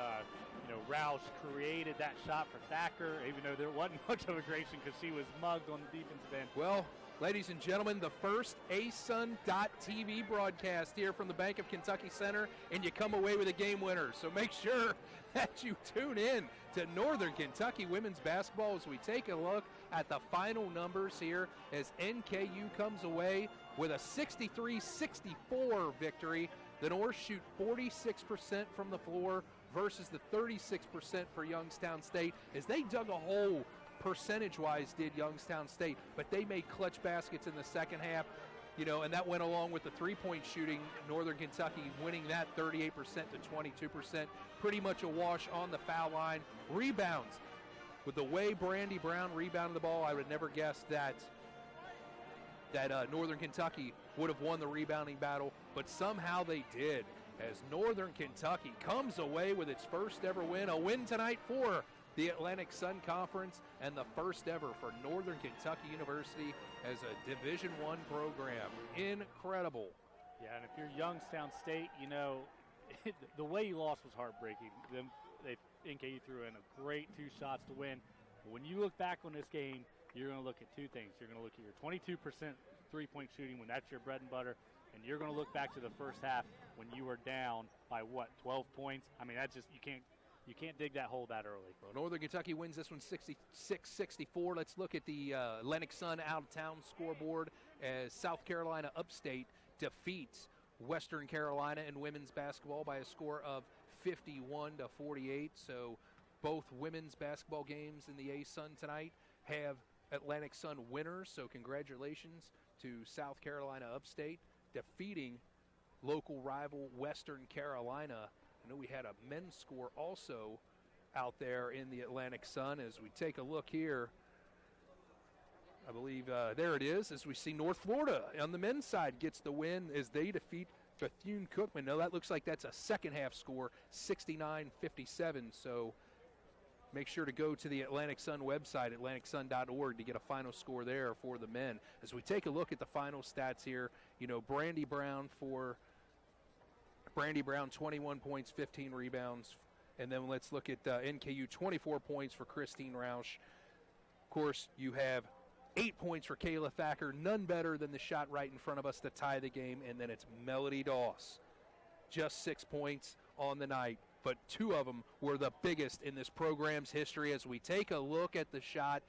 you know, Roush created that shot for Thacker, even though there wasn't much of a creation because she was mugged on the defensive end. Well, ladies and gentlemen, the first ASUN.TV broadcast here from the Bank of Kentucky Center, and you come away with a game winner. So make sure that you tune in to Northern Kentucky women's basketball as we take a look at the final numbers here as NKU comes away with a 63-64 victory. The Norse shoot 46% from the floor versus the 36% for Youngstown State as they dug a hole percentage-wise, did Youngstown State, but they made clutch baskets in the second half, you know, and that went along with the three-point shooting. Northern Kentucky winning that 38% to 22%, pretty much a wash on the foul line. Rebounds, with the way Brandy Brown rebounded the ball, I would never guess that Northern Kentucky would have won the rebounding battle, but somehow they did, as Northern Kentucky comes away with its first ever win, a win tonight for the Atlantic Sun Conference, and the first ever for Northern Kentucky University as a Division I program. Incredible. Yeah, and if you're Youngstown State, you know, the way you lost was heartbreaking. NKU threw in a great two shots to win. But when you look back on this game, you're going to look at two things. You're going to look at your 22% three-point shooting when that's your bread and butter, and you're going to look back to the first half when you were down by, 12 points? I mean, that's just, you can't dig that hole that early. Well, Northern Kentucky wins this one 66-64. Let's look at the Atlantic Sun out-of-town scoreboard as South Carolina Upstate defeats Western Carolina in women's basketball by a score of 51-48. So both women's basketball games in the A-Sun tonight have Atlantic Sun winners. So congratulations to South Carolina Upstate defeating local rival Western Carolina. I know we had a men's score also out there in the Atlantic Sun. As we take a look here, I believe there it is, as we see North Florida on the men's side gets the win as they defeat Bethune-Cookman. Now that looks like that's a second half score, 69-57. So make sure to go to the Atlantic Sun website, atlanticsun.org, to get a final score there for the men. As we take a look at the final stats here, you know, Brandy Brown, 21 points, 15 rebounds. And then let's look at NKU, 24 points for Christine Roush. Of course, you have 8 points for Kayla Thacker, none better than the shot right in front of us to tie the game. And then it's Melody Doss, just 6 points on the night, but two of them were the biggest in this program's history. As we take a look at the shot,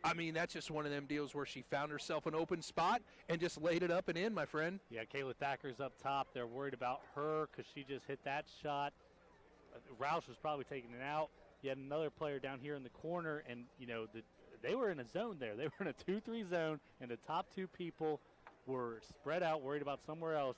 I mean, that's just one of them deals where she found herself an open spot and just laid it up and in, my friend. Yeah, Kayla Thacker's up top. They're worried about her because she just hit that shot. Roush was probably taking it out. You had another player down here in the corner, and, they were in a zone there. They were in a 2-3 zone, and the top two people were spread out, worried about somewhere else.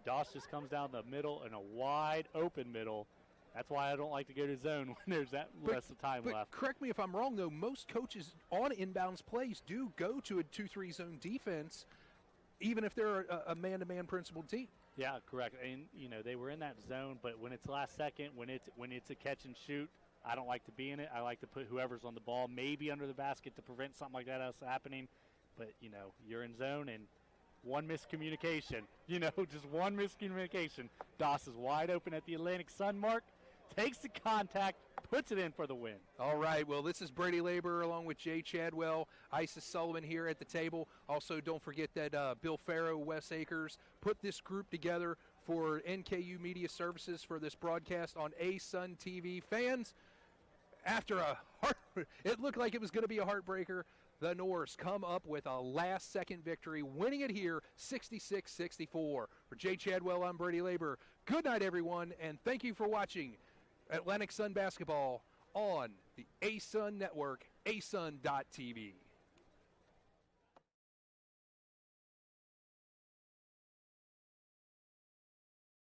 Doss just comes down the middle in a wide open middle. That's why I don't like to go to zone when there's that less of time but left. Correct me if I'm wrong, though. Most coaches on inbounds plays do go to a 2-3 zone defense, even if they're a man-to-man principal team. Yeah, correct. And they were in that zone, but when it's last second, when it's a catch and shoot, I don't like to be in it. I like to put whoever's on the ball maybe under the basket to prevent something like that else happening. But you're in zone, and one miscommunication. Just one miscommunication. Doss is wide open at the Atlantic Sun mark. Takes the contact, puts it in for the win. All right, well, this is Brady Labor along with Jay Chadwell, Isis Sullivan here at the table. Also, don't forget that Bill Farrow, Wes Akers put this group together for NKU Media Services for this broadcast on A-Sun TV. Fans, after it looked like it was going to be a heartbreaker, the Norse come up with a last-second victory, winning it here 66-64. For Jay Chadwell, I'm Brady Labor. Good night, everyone, and thank you for watching Atlantic Sun Basketball on the A-Sun Network, asun.tv.